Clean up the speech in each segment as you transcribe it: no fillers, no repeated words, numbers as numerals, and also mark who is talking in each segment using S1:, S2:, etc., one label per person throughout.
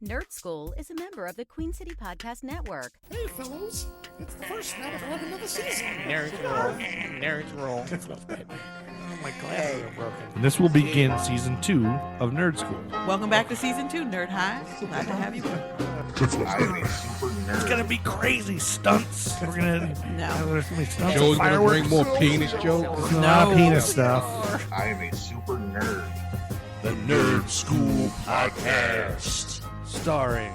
S1: Nerd Skool is a member of the Queen City Podcast Network.
S2: Hey, fellows. It's the first night of another season.
S3: Nerds roll.
S2: Oh, my glasses are broken.
S4: And this will begin season 2 of Nerd Skool.
S5: Welcome back to season 2, Nerd High. Glad to have you.
S4: It's gonna be crazy stunts. We're gonna there's gonna be stunts.
S3: Joe's gonna
S4: fireworks.
S3: bring more penis jokes.
S4: There's a lot of penis stuff.
S6: I am a super nerd.
S7: The Nerd Skool Podcast.
S4: Starring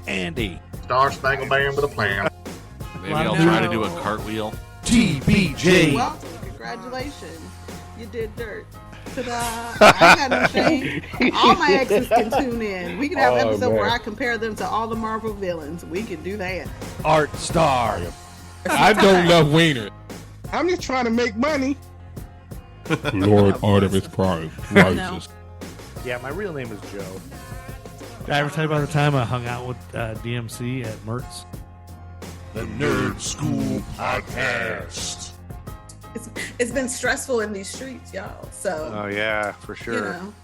S4: Andy,
S6: Star Spangled Band with a plan.
S3: Maybe I'll try to do a cartwheel.
S4: TBJ.
S5: Welcome. Congratulations. You did dirt. Ta-da. I ain't got no shame. All my exes can tune in. We can have an episode where I compare them to all the Marvel villains. We can do that.
S4: Artstar.
S3: I don't love Wiener.
S2: I'm just trying to make money.
S7: Lord Artemis Prime rises.
S4: Yeah, my real name is Joe. Did I ever tell you about the time I hung out with DMC at Mertz?
S7: The Nerd Skool Podcast.
S5: It's been stressful in these streets, y'all. So
S3: Oh yeah, for sure.
S5: you know,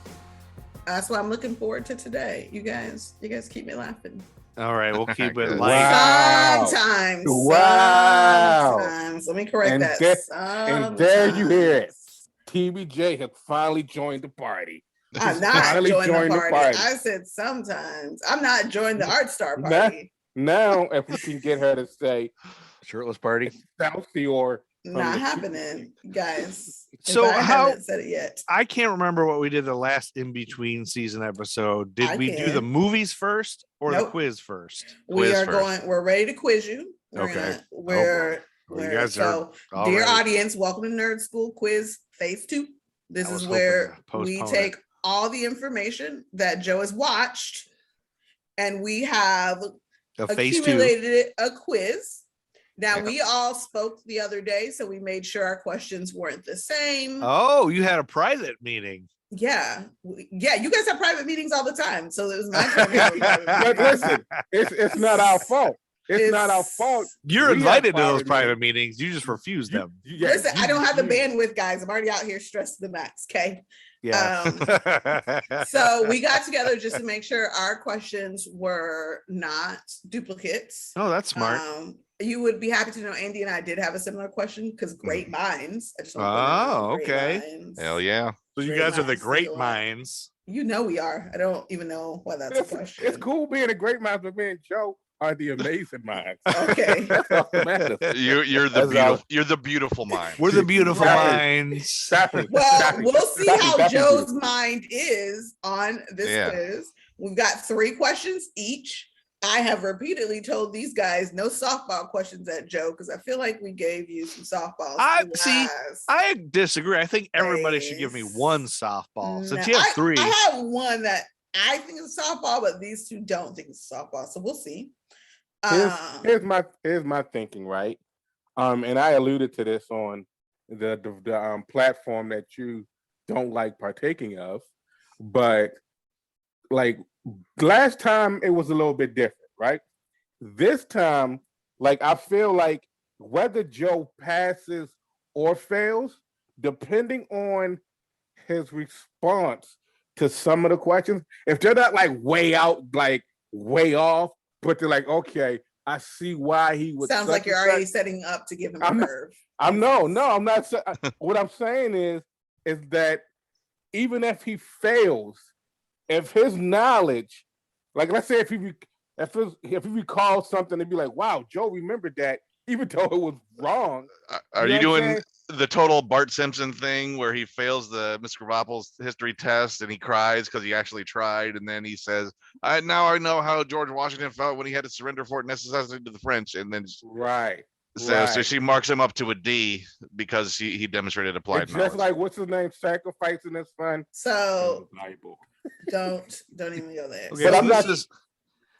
S5: that's why I'm looking forward to today. You guys keep me laughing.
S3: All right, we'll keep it
S6: Wow.
S3: light.
S6: Wow.
S5: Sometimes.
S6: Wow.
S5: Sometimes. Let me correct
S6: And
S5: that.
S6: there- and there you hear it.
S5: Sometimes.
S6: TBJ has finally joined the party.
S5: I'm
S6: He's
S5: not
S6: finally
S5: joining the
S6: joined
S5: party. I said sometimes. I'm not joining the Artstar party.
S6: Now, if we can get her to say
S3: Shirtless party.
S6: Southie or
S5: Not happening, guys.
S3: So
S5: I
S3: how-
S5: haven't said it yet.
S3: I can't remember what we did the last in between season episode. Did
S5: I
S3: we do
S5: can.
S3: the movies first or the
S5: Nope.
S3: quiz first?
S5: We're ready to quiz you.
S3: Okay.
S5: Well,
S3: You guys are all
S5: dear
S3: ready.
S5: audience, welcome to Nerd Skool Quiz Phase 2. This
S3: I was
S5: is
S3: hoping
S5: where
S3: to postpone
S5: we
S3: it.
S5: take all the information that Joe has watched and we have
S3: A phase 2.
S5: accumulated a quiz. Now we all spoke the other day, so we made sure our questions weren't the same.
S3: Oh, you had a private meeting.
S5: Yeah, you guys have private meetings all the time, so it was my turn. to have a private
S6: But
S5: meeting.
S6: listen, it's not our fault. It's not our fault.
S3: You're
S6: We have
S3: invited to those
S6: private
S3: private meetings. You just refuse them.
S6: Yeah,
S5: Listen, I don't have the
S6: you-
S5: bandwidth, guys. I'm already out here stressed to the max. Okay.
S3: Yeah.
S5: So we got together just to make sure our questions were not duplicates.
S3: Oh, that's smart.
S5: You would be happy to know Andy and I did have a similar question because great minds. I just want to
S3: Oh,
S5: put it out, great
S3: okay.
S5: minds.
S6: Hell yeah.
S3: So you
S5: Great
S3: guys are the
S5: minds
S3: great
S5: think alike.
S3: minds.
S5: You know we are. I don't even know why that's a question.
S6: It's cool being a great mind, but me and Joe are the amazing minds.
S5: Okay.
S6: That's all that matters.
S8: You're the
S6: That's
S8: beautiful. You're the beautiful mind.
S3: We're the beautiful
S6: Exactly.
S3: minds.
S6: Exactly.
S5: Well,
S6: Exactly.
S5: we'll see
S6: Exactly.
S5: how
S6: That's
S5: Joe's
S6: good.
S5: mind is on this
S8: Yeah.
S5: quiz. We've got 3 questions each. I have repeatedly told these guys no softball questions at Joe because I feel like we gave you some softballs.
S3: I disagree. I think everybody should give me one softball. Since you have 3.
S5: I have one that I think is a softball, but these 2 don't think it's a softball. So we'll see.
S6: Here's my thinking, right? And I alluded to this on the platform that you don't like partaking of, but like last time it was a little bit different, right? This time, like I feel like whether Joe passes or fails, depending on his response to some of the questions, if they're not like way out, like way off, but they're like, okay, I see why he would.
S5: Sounds like you're already setting up to give him a curve.
S6: I'm not. What I'm saying is that even if he fails, if his knowledge, like let's say if he recalls something and be like, wow, Joe remembered that, even though it was wrong.
S8: Are
S6: You
S8: you
S6: know what I'm
S8: doing the total Bart Simpson thing where he fails the Mr. Krabappel's history test and he cries because he actually tried, and then he says, I know how George Washington felt when he had to surrender Fort Necessity to the French," and then
S6: Right.
S8: so she marks him up to a D because he demonstrated applied
S6: It's
S8: knowledge.
S6: just like what's his name, sacrificing his son.
S5: So
S6: in the Bible.
S5: don't even go there.
S3: Okay,
S6: But
S3: so
S6: I'm not-
S3: this is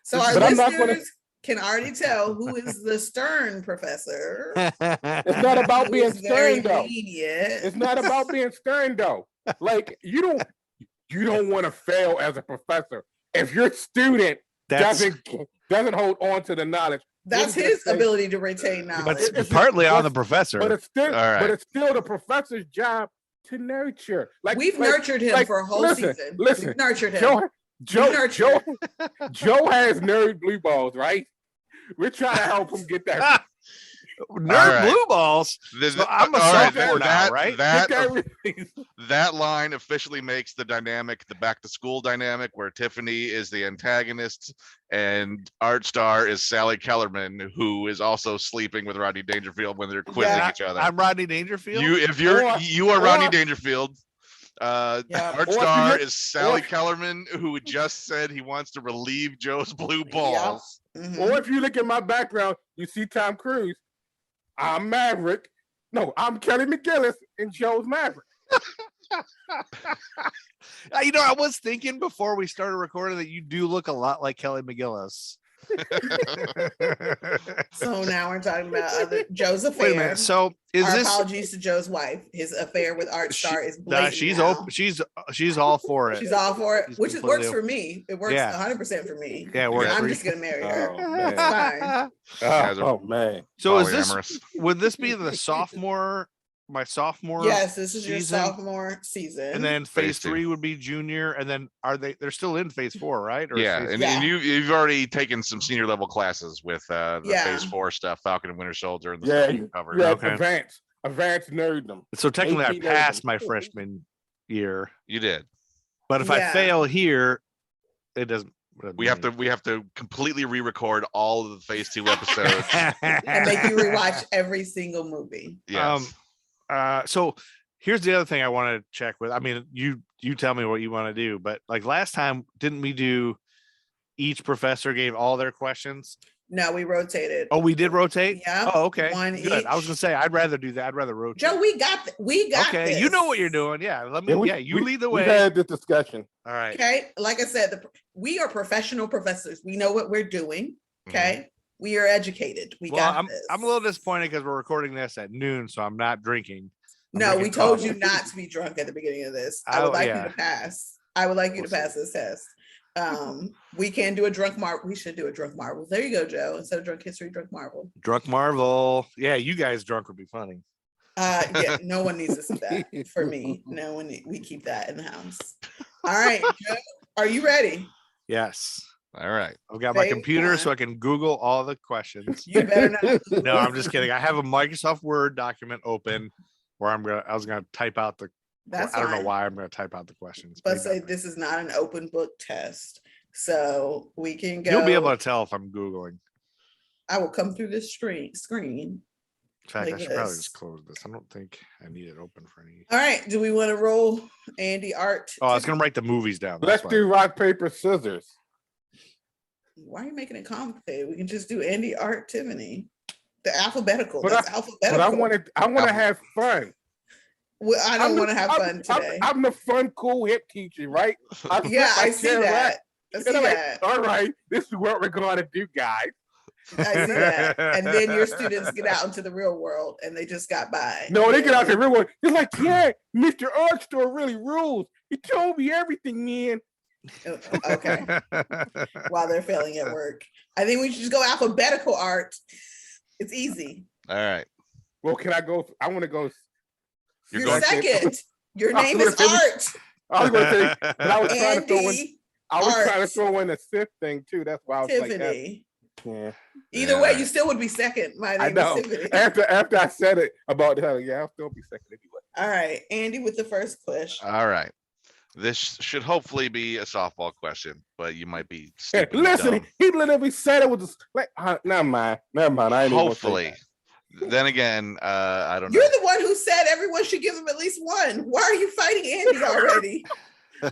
S5: So our
S6: But I'm not
S5: listeners
S6: gonna-
S5: can already tell who is the stern professor.
S6: It's not about
S5: who
S6: being
S5: is very
S6: stern though.
S5: lenient.
S6: It's not about being stern though. Like you don't want to fail as a professor. If your student doesn't hold on to the knowledge,
S5: That's
S6: what
S5: his
S6: does that say?
S5: ability to retain
S3: but
S5: knowledge.
S3: it's partly on the professor.
S6: But it's still,
S8: All right.
S6: but it's still the professor's job to nurture. Like
S5: We've
S6: like-
S5: nurtured him
S6: like,
S5: for a whole
S6: listen,
S5: season.
S6: listen,
S5: We've nurtured him.
S6: Joe, Joe
S5: nurture.
S6: Joe has nerd blue balls, right? We're trying to help him get that.
S3: Nerd blue balls. So I'm a sophomore now, right?
S8: That line officially makes the dynamic the back to school dynamic, where Tiffany is the antagonist and Artstar is Sally Kellerman, who is also sleeping with Rodney Dangerfield when they're quizzing each other.
S3: I'm Rodney Dangerfield.
S8: You are Rodney Dangerfield. Artstar is Sally Kellerman, who just said he wants to relieve Joe's blue balls.
S6: Or if you look at my background, you see Tom Cruise. I'm Maverick. No, I'm Kelly McGillis and Joe's Maverick.
S3: I was thinking before we started recording that you do look a lot like Kelly McGillis.
S5: So now we're talking about Joe's affair.
S3: Wait a minute. So
S5: apologies to Joe's wife? His affair with Artstar is blatant.
S3: She's
S5: now.
S3: open. She's all for it.
S5: She's all for it, which works for me. It works 100% for me.
S3: Yeah, it works.
S5: I'm just gonna marry her.
S6: It's fine. Man.
S3: So would this be the sophomore? My sophomore.
S5: Yes, this is your sophomore season.
S3: And then phase 3 would be junior. And then they're still in phase 4, right? Or
S8: and you've already taken some senior level classes with the phase 4 stuff, Falcon and Winter Soldier, and the cover.
S6: Advanced nerddom.
S3: So technically I passed my freshman year.
S8: You did.
S3: But if I fail here, it doesn't.
S8: We have to completely re-record all of the phase 2 episodes
S5: and make you rewatch every single movie.
S8: Yes.
S3: So here's the other thing I want to check with. I mean, you tell me what you want to do, but like last time, didn't we do each professor gave all their questions?
S5: No, we rotated.
S3: Oh, we did rotate?
S5: Yeah.
S3: Oh, okay.
S5: One
S3: Good.
S5: each.
S3: I was gonna say I'd rather do that. I'd rather rotate.
S5: Joe, we got
S3: okay,
S5: this.
S3: You know what you're doing. Yeah. You lead the way.
S6: We had this discussion.
S3: All right.
S5: Okay. Like I said, we are professional professors. We know what we're doing. Okay. Mm-hmm. We are educated. I'm
S3: a little disappointed because we're recording this at noon, so I'm not drinking.
S5: No, we told you not to be drunk at the beginning of this. I would like you to pass. I would like you to pass this test. We can do a drunk marvel. We should do a drunk marvel. There you go, Joe. Instead of drunk history, drunk marvel.
S3: Drunk marvel. Yeah, you guys drunk would be funny.
S5: Yeah, no one needs to see that for me. No one. We keep that in the house. All right, Joe, are you ready?
S3: Yes.
S8: All right.
S3: I've got my computer so I can Google all the questions.
S5: You better not.
S3: No, I'm just kidding. I have a Microsoft Word document open where I was gonna type out the. I don't know why I'm gonna type out the questions.
S5: But say this is not an open book test, so we can go.
S3: You'll be able to tell if I'm Googling.
S5: I will come through this screen.
S3: In fact, I should probably just close this. I don't think I need it open for any.
S5: All right. Do we want to roll Andy Art?
S3: Oh, I was gonna write the movies down.
S6: Let's do rock, paper, scissors.
S5: Why are you making it complicated? We can just do Andy, Art, Tiffany. The alphabetical.
S6: But I want to have fun.
S5: Well, I don't want to have fun today.
S6: I'm the fun, cool, hip teacher, right?
S5: I see that.
S6: All right, this is what we're going to do, guys.
S5: I see that. And then your students get out into the real world and they just got by.
S6: No, they get out to the real world. They're like, yeah, Mr. Artstar really rules. He told me everything, man.
S5: Okay. While they're failing at work. I think we should just go alphabetical, Art. It's easy.
S8: All right.
S6: Well, can I go? I want to go.
S5: You're going second. Your name is Art.
S6: I was going to say, but I was trying to throw in. I was trying to throw in the fifth thing too. That's why I was
S5: Tiffany.
S6: Like, yeah.
S5: Either way, you still would be second. My name is Tiffany.
S6: After I said it about her, I'll still be second anyway.
S5: All right, Andy with the first question.
S8: All right. This should hopefully be a softball question, but you might be.
S6: Hey, listen, he literally said it was like, never mind. I ain't
S8: hopefully. Then again, I don't know.
S5: You're the one who said everyone should give him at least one. Why are you fighting Andy already?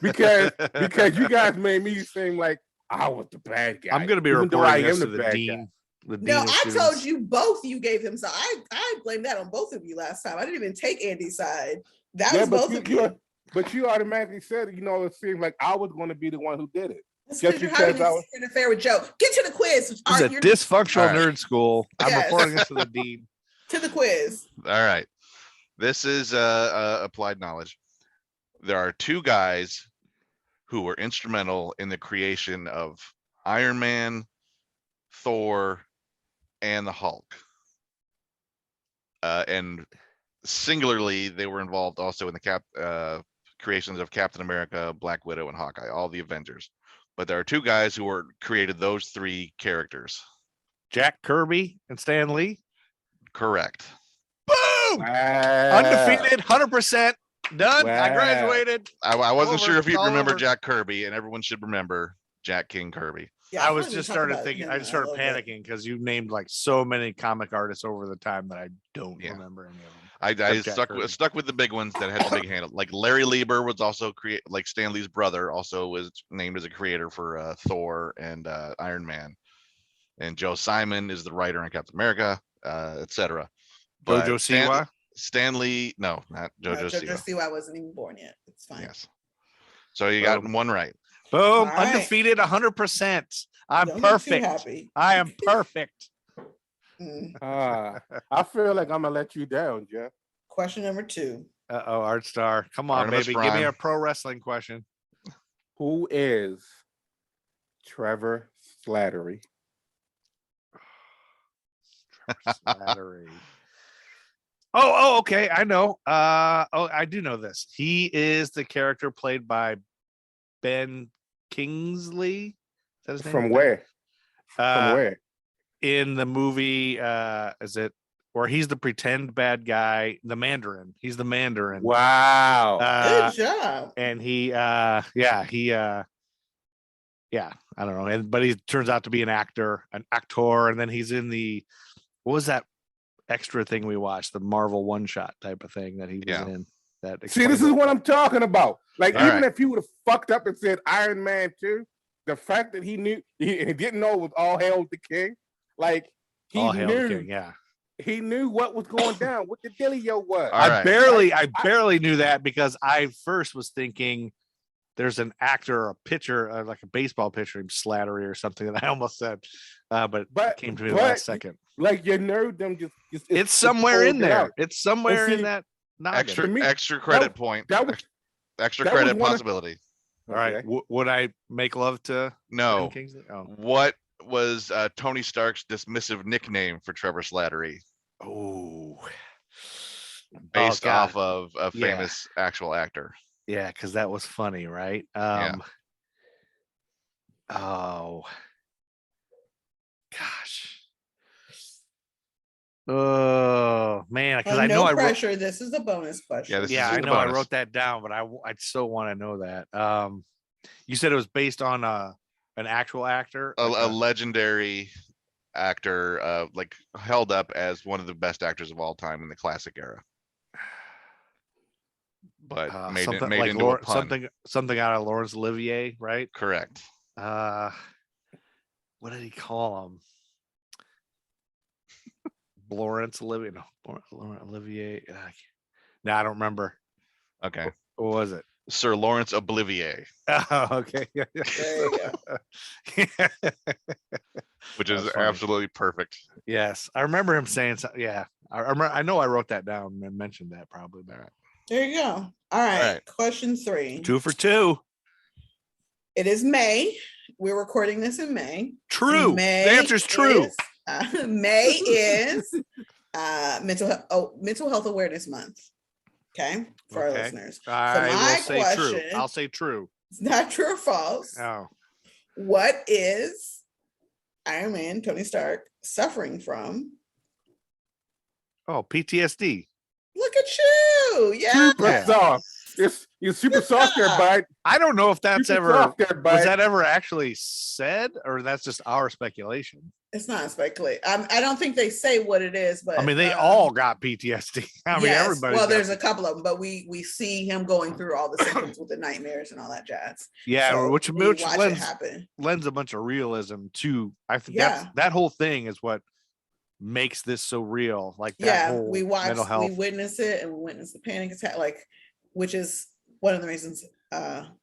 S6: because you guys made me seem like I was the bad guy.
S3: I'm going to be reporting this to the dean.
S5: No, I told you both you gave him. So I blame that on both of you last time. I didn't even take Andy's side. That was both of you.
S6: But you automatically said, it seemed like I was going to be the one who did it.
S5: Just because I was an affair with Joe. Get to the quiz.
S3: This is a dysfunctional nerd school. I'm reporting this to the dean.
S5: To the quiz.
S8: All right. This is applied knowledge. There are two guys who were instrumental in the creation of Iron Man, Thor, and the Hulk. And singularly, they were involved also in the creations of Captain America, Black Widow, and Hawkeye, all the Avengers. but there are two guys who created those three characters.
S3: Jack Kirby and Stan Lee.
S8: Correct.
S3: Boom!
S6: Wow.
S3: Undefeated, 100% done. I
S6: Wow.
S3: graduated.
S8: I wasn't
S3: Over.
S8: sure if you'd
S3: All
S8: remember
S3: over.
S8: Jack Kirby, and everyone should remember Jack King Kirby.
S5: Yeah,
S3: I was
S5: wanted to
S3: just
S5: talk
S3: started
S5: about
S3: thinking.
S5: him
S3: I just
S5: a
S3: started
S5: little bit.
S3: panicking because you named like so many comic artists over the time that I don't
S8: Yeah.
S3: remember any of them.
S8: I
S3: Except Jack Kirby.
S8: stuck with the big ones that had the big handle. Like Larry Lieber was also like Stan Lee's brother, also was named as a creator for Thor and Iron Man. And Joe Simon is the writer on Captain America, etc.
S3: Jojo Siwa.
S8: Stan Lee, no, not Jojo
S5: Jojo
S8: Siwa.
S5: Siwa wasn't even born yet. It's fine.
S8: Yes. So you got one right.
S3: Boom!
S5: All right.
S3: Undefeated, 100%. I'm
S5: Don't get too
S3: perfect.
S5: happy.
S3: I am perfect.
S5: Mm.
S6: I feel like I'm gonna let you down, Jeff.
S5: Question number 2.
S3: Uh-oh, Artstar. Come on,
S8: Artemis
S3: baby. Give me
S8: Prime.
S3: a pro wrestling question.
S6: Who is Trevor Slattery?
S3: Slattery. Oh, okay. I know. I do know this. He is the character played by Ben Kingsley. Is that his name?
S6: From where? From where?
S3: In the movie, is it where he's the pretend bad guy, the Mandarin? He's the Mandarin.
S6: Wow.
S5: Good job.
S3: And he I don't know. But he turns out to be an actor, and then he's in the, what was that extra thing we watched, the Marvel one shot type of thing that he was in. That
S6: See, this is what I'm talking about. Like,
S8: All
S6: even
S8: right.
S6: if he would have fucked up and said Iron Man 2, the fact that he didn't know it was all hail the king. Like, he
S3: All Hail the
S6: knew,
S3: King, yeah.
S6: he knew what was going down, what the dealio was.
S8: All
S3: I
S8: right.
S3: barely knew that because I first was thinking there's an actor, a pitcher, like a baseball pitcher named Slattery or something that I almost said, but it came to me the last second.
S6: Like, your nerd, them just
S3: It's somewhere in
S6: pulled it
S3: there.
S6: out.
S3: It's somewhere
S6: see,
S3: in that noggin.
S8: Extra credit point.
S6: That was
S8: Extra
S6: that
S8: credit
S6: was one of-
S8: possibility.
S3: All right.
S6: Okay.
S3: Would I make love to
S8: No.
S3: Ben Kingsley? Oh.
S8: What was Tony Stark's dismissive nickname for Trevor Slattery,
S3: Oh.
S8: based
S3: God.
S8: off of a
S3: Yeah.
S8: famous actual actor?
S3: Yeah, because that was funny, right?
S8: Yeah.
S3: Oh. Gosh. Oh man, because I know
S5: no
S3: I wrote.
S5: pressure. This is a bonus question.
S8: Yeah, this
S3: Yeah,
S8: is
S3: I
S8: the
S3: know I
S8: bonus.
S3: wrote that down, but I still want to know that. You said it was based on an actual actor,
S8: A
S3: like
S8: legendary actor, like held up as one of the best actors of all time in the classic era, but made
S3: something
S8: made
S3: like
S8: into a pun.
S3: something out of Laurence Olivier, right?
S8: Correct.
S3: What did he call him? Laurence Olivier? No, Laurence Olivier. No, I don't remember.
S8: Okay.
S3: What was it?
S8: Sir Lawrence Olivier,
S3: Oh, okay.
S5: There you go.
S8: which is
S3: That's funny.
S8: absolutely perfect.
S3: Yes, I remember him saying something. Yeah, I remember. I know I wrote that down and mentioned that probably. But
S5: There you go. All right.
S8: right.
S5: Question 3.
S3: 2 for 2.
S5: It is May. We're recording this in May.
S3: True.
S5: May
S3: The answer's true.
S5: May is mental health awareness month. Okay, for our
S3: Okay.
S5: listeners.
S3: I
S5: my
S3: will say true.
S5: question-
S3: I'll say true.
S5: It's not true or false.
S3: Oh,
S5: What is Iron Man Tony Stark suffering from?
S3: PTSD.
S5: Look at you. Yeah.
S6: super
S3: Yeah.
S6: soft. You're super soft there, bud.
S3: I don't know if that's
S6: Super
S3: ever
S6: soft there,
S3: was
S6: bud.
S3: that ever actually said, or that's just our speculation.
S5: It's not speculate. I don't think they say what it is, but
S3: I mean, they all got PTSD. I mean,
S5: yes.
S3: everybody.
S5: Well, there's a couple of them, but we see him going through all the symptoms with the nightmares and all that jazz.
S3: yeah,
S5: So
S3: which
S5: we watch it
S3: lends,
S5: happen.
S3: lends a bunch of realism to. I think
S5: Yeah.
S3: that whole thing is what makes this so real. Like that
S5: Yeah,
S3: whole
S5: we watch,
S3: mental health.
S5: we witness it, and we witness the panic attack, which is one of the reasons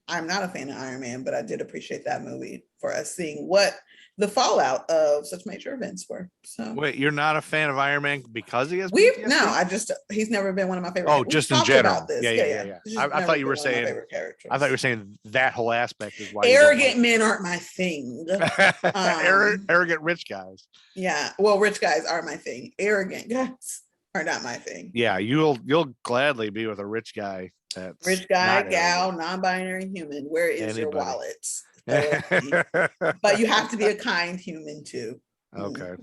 S5: I'm not a fan of Iron Man, but I did appreciate that movie for us seeing what the fallout of such major events were. So
S3: Wait, you're not a fan of Iron Man because he has
S5: PTSD? He's never been one of my favorite.
S3: Oh,
S5: We've
S3: just in
S5: talked
S3: general.
S5: about this.
S3: Yeah.
S5: He's just
S3: I
S5: never
S3: thought you
S5: been
S3: were
S5: one of my
S3: saying.
S5: favorite characters.
S3: I thought you were saying that whole aspect is why you don't
S5: Arrogant men aren't my thing.
S3: like- arrogant rich guys.
S5: Yeah, well, rich guys are my thing. Arrogant guys are not my thing.
S3: Yeah, you'll gladly be with a rich guy. That's
S5: Rich guy,
S3: not
S5: gal,
S3: arrogant.
S5: non-binary human. Where is your
S3: Anybody.
S5: wallet? But you have to be a kind human too.
S3: Okay.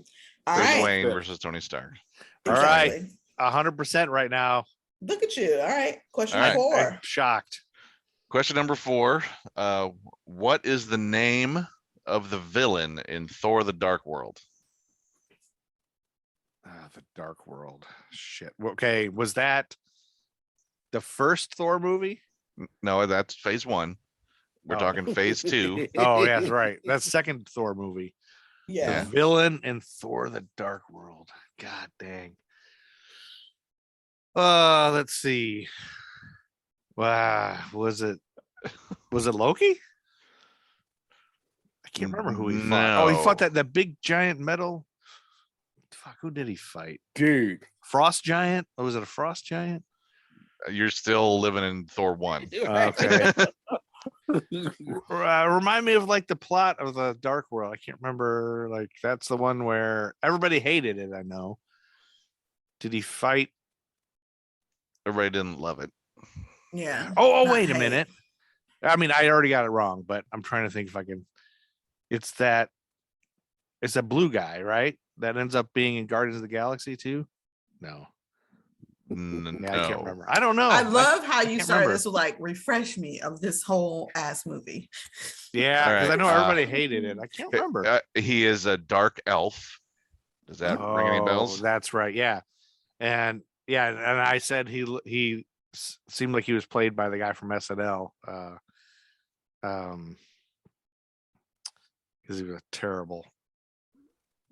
S5: All
S8: Bruce
S5: right.
S8: Wayne versus Tony Stark.
S3: All right. 100% right now.
S5: Look at you. All right. Question
S8: All right.
S5: 4.
S3: I'm shocked.
S8: Question number 4. What is the name of the villain in Thor: The Dark World?
S3: The Dark World. Shit. Okay. Was that the first Thor movie?
S8: No, that's phase 1. We're talking phase 2.
S3: Oh, yeah, that's right. That's second Thor movie.
S5: Yeah.
S3: The villain in Thor: The Dark World. God dang. Let's see. Wow, was it Loki? I can't remember who he fought. Oh, he fought that big giant metal. Fuck, who did he fight?
S6: Dude.
S3: Frost giant? Or was it a frost giant?
S8: You're still living in Thor 1.
S3: Okay. Remind me of like the plot of the Dark World. I can't remember. Like that's the one where everybody hated it. I know. Did he fight?
S8: Everybody didn't love it.
S5: Yeah.
S3: Oh, wait a minute. I mean, I already got it wrong, but I'm trying to think if I can. It's a blue guy, right? That ends up being in Guardians of the Galaxy too. No.
S8: No.
S3: I can't remember. I don't know.
S5: I love how you started
S3: remember.
S5: this with like refresh me of this whole ass movie.
S3: Yeah, because
S8: Right.
S3: I know everybody hated it. I can't remember.
S8: He is a dark elf. Does that ring any bells?
S3: That's right. Yeah, and I said he seemed like he was played by the guy from SNL. Because he was a terrible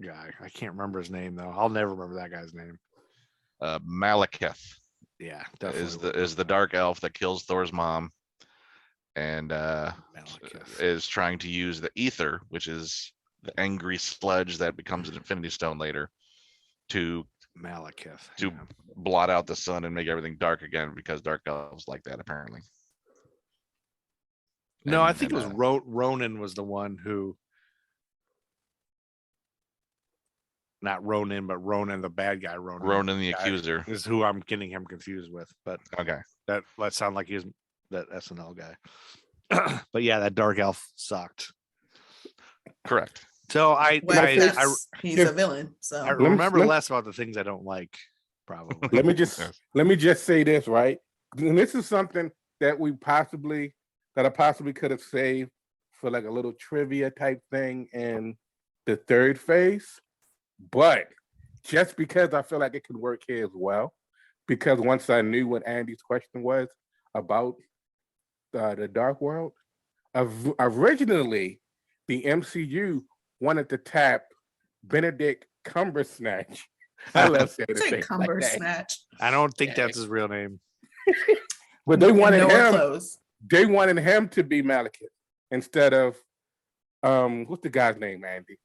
S3: guy. I can't remember his name though. I'll never remember that guy's name.
S8: Malekith
S3: Yeah, definitely
S8: is the dark elf that kills Thor's mom, and is trying to use the ether, which is the angry sludge that becomes an Infinity Stone later, to
S3: Malekith
S8: to blot out the sun and make everything dark again, because dark elves like that apparently.
S3: No, I think it was Ronan was the one who. Not Ronan, but Ronan, the bad guy.
S8: Ronan the accuser
S3: is who I'm getting him confused with. But
S8: okay,
S3: that sound like he's that SNL guy. But yeah, that dark elf sucked.
S8: Correct.
S3: So
S5: he's a villain. So
S3: I remember less about the things I don't like. Probably.
S6: Let me just say this, right? And this is something that I possibly could have saved for like a little trivia type thing in the third phase. But just because I feel like it could work here as well, because once I knew what Andy's question was about the Dark World, originally the MCU wanted to tap Benedict Cumbersnatch. I love saying it.
S5: Cumbersnatch.
S3: I don't think that's his real name.
S6: But they wanted him. They wanted him to be Malekith instead of what's the guy's name, Andy?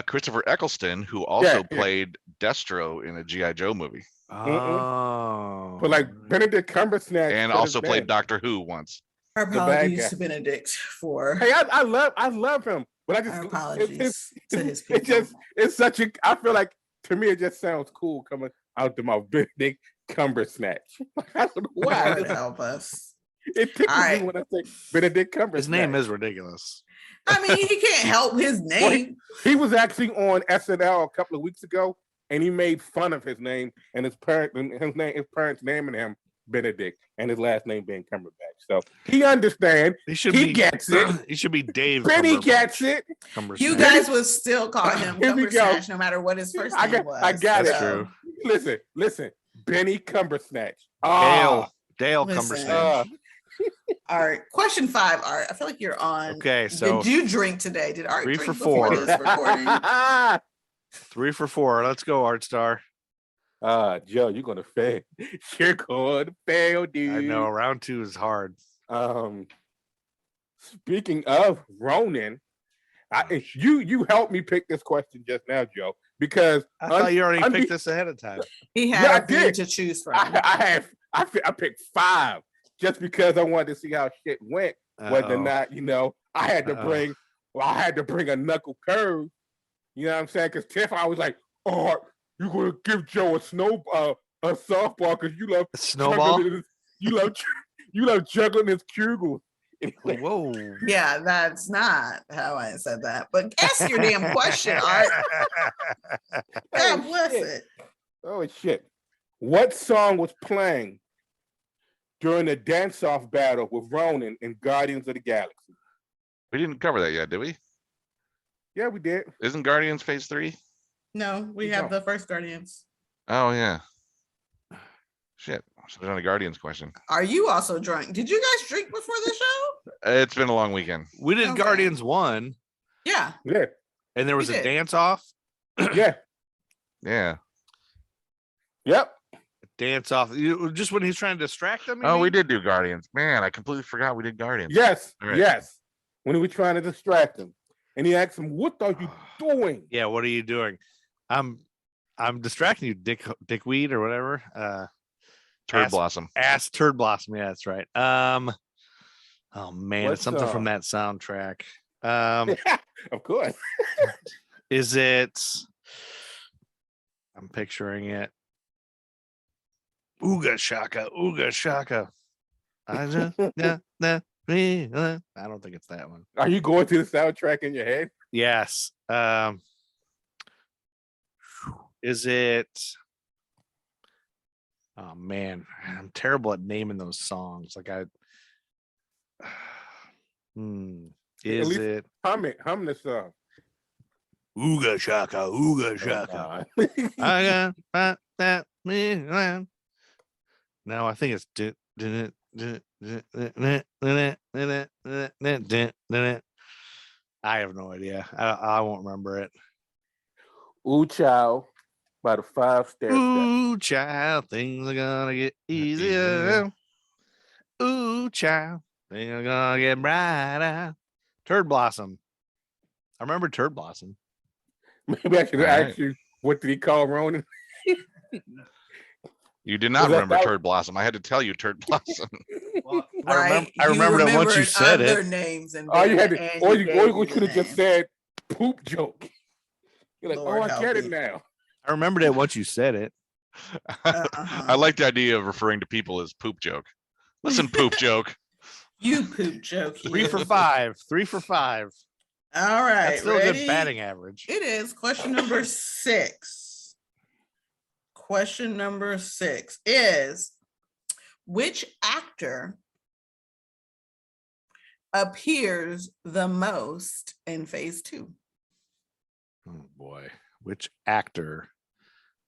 S8: Christopher Eccleston, who also played Destro in a G.I. Joe movie.
S3: Oh.
S6: But like Benedict Cumbersnatch.
S8: And also played Doctor Who once.
S5: Our apologies to Benedict for.
S6: Hey, I love him. But I just.
S5: Our apologies to his people.
S6: It's such a. I feel like, to me, it just sounds cool coming out the mouth. Benedict Cumbersnatch. I don't know why.
S5: God help us.
S6: It tickles me when I say Benedict Cumbersnatch.
S3: His name is ridiculous.
S5: I mean, he can't help his name.
S6: Well, he was actually on SNL a couple of weeks ago, and he made fun of his name and his parents naming him Benedict, and his last name being Cumberbatch. So he understands. He gets it.
S3: He should be Dave.
S6: Benny gets it.
S5: You guys would still call him Cumbersnatch no matter what his first name was.
S6: I got
S3: That's
S6: it.
S3: True.
S6: Listen. Benny Cumbersnatch.
S3: Dale Cumbersnatch.
S5: All right, question 5. Art, I feel like you're on.
S3: Okay, so
S5: did you drink today? Did Art
S3: 3
S5: drink
S3: for
S5: before
S3: 4?
S5: This recording?
S3: 3 for 4. Let's go, Artstar.
S6: Joe, you're gonna fail. You're going to fail, dude.
S3: I know. Round 2 is hard.
S6: Speaking of Ronan, you helped me pick this question just now, Joe, because
S3: I thought you already picked this ahead of time.
S5: He had a few to choose from.
S6: I picked 5 just because I wanted to see how shit went. Whether or not, I had to bring a knuckle curve. You know what I'm saying? Because Tiff, I was like, "Oh, you're gonna give Joe a softball because you love
S3: snowball.
S6: You love juggling his kugels
S3: Whoa.
S5: Yeah, that's not how I said that. But ask your damn question, Art. God bless it.
S6: Oh shit! What song was playing during the dance-off battle with Ronan in Guardians of the Galaxy?
S8: We didn't cover that yet, did we?
S6: Yeah, we did.
S8: Isn't Guardians phase 3?
S5: No, we have the first Guardians.
S8: Oh yeah. Shit. Should have done a Guardians question.
S5: Are you also drunk? Did you guys drink before the show?
S8: It's been a long weekend.
S3: We did Guardians 1.
S5: Yeah.
S6: Yeah.
S3: And there was a dance off.
S6: Yeah.
S8: Yeah.
S6: Yep.
S3: Dance off. Just when he's trying to distract them.
S8: Oh, we did do Guardians. Man, I completely forgot we did Guardians.
S6: Yes.
S8: Right.
S6: Yes. When he was trying to distract him, and he asked him, "What are you doing?"
S3: Yeah. What are you doing? I'm distracting you, dickweed or whatever.
S8: Turd Blossom.
S3: Turd Blossom. Yeah, that's right. Oh man, it's something from that soundtrack.
S6: Of course.
S3: Is it? I'm picturing it. Ooga shaka, ooga shaka. I don't think it's that one.
S6: Are you going to the soundtrack in your head?
S3: Yes. Is it? Oh man, I'm terrible at naming those songs. Like is it?
S6: Hum the song.
S3: Ooga shaka, ooga shaka. I got that. No, I think it's. I have no idea. I won't remember it.
S6: Ooh Child by the 5 Stair.
S3: Ooh child, things are gonna get easier. Ooh child, things are gonna get brighter. Turd Blossom. I remember Turd Blossom.
S6: Maybe I should ask you, what did he call Ronan?
S8: You did not remember Turd Blossom. I had to tell you Turd Blossom.
S3: Well, I remember it once you said it.
S5: Names and
S6: or you could have just said poop joke. You're like,
S5: Lord,
S6: I get it now.
S3: I remembered it once you said it.
S8: I like the idea of referring to people as poop joke. Listen, poop joke.
S5: You poop joke.
S3: 3 for 5. 3 for 5.
S5: All right.
S3: That's still a good batting average.
S5: It is. Question number 6. Question number 6 is, which actor appears the most in phase 2?
S3: Oh boy. Which actor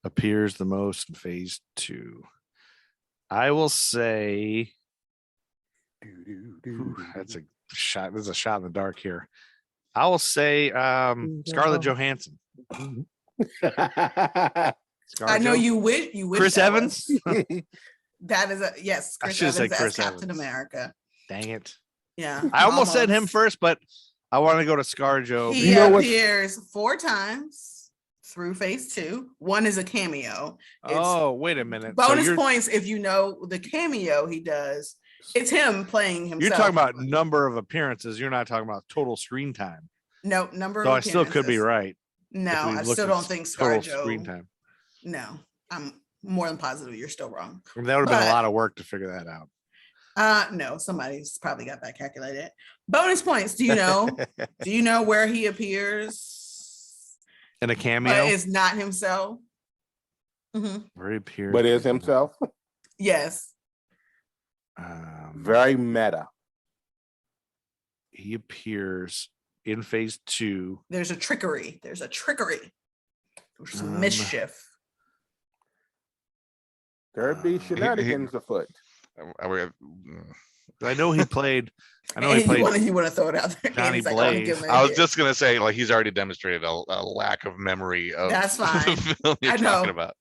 S3: appears the most in phase 2? I will say that's a shot. There's a shot in the dark here. I will say Scarlett Johansson.
S5: I know you wish
S3: Chris Evans.
S5: That is yes. Chris Evans as Captain America.
S3: Dang it.
S5: Yeah.
S3: I almost said him first, but I want to go to ScarJo.
S5: He appears 4 times through phase 2. 1 is a cameo.
S3: Wait a minute.
S5: Bonus points if you know the cameo he does. It's him playing himself.
S3: You're talking about number of appearances. You're not talking about total screen time.
S5: No, number
S3: so
S5: of
S3: I still could be right.
S5: No, I still don't think ScarJo.
S3: Screen time.
S5: No, I'm more than positive you're still wrong.
S3: That would have been a lot of work to figure that out.
S5: No, somebody's probably got that calculated. Bonus points. Do you know? Do you know where he appears
S3: in a cameo?
S5: But it's not himself.
S3: Where he appears,
S6: but is himself.
S5: Yes.
S6: Very meta.
S3: He appears in phase 2.
S5: There's a trickery. There's some mischief.
S6: There be shenanigans afoot.
S3: I know he played.
S5: You want to throw it out there?
S3: Johnny Blaze.
S8: I was just gonna say, like, he's already demonstrated a lack of memory of.
S5: That's fine.
S8: The film you're talking about.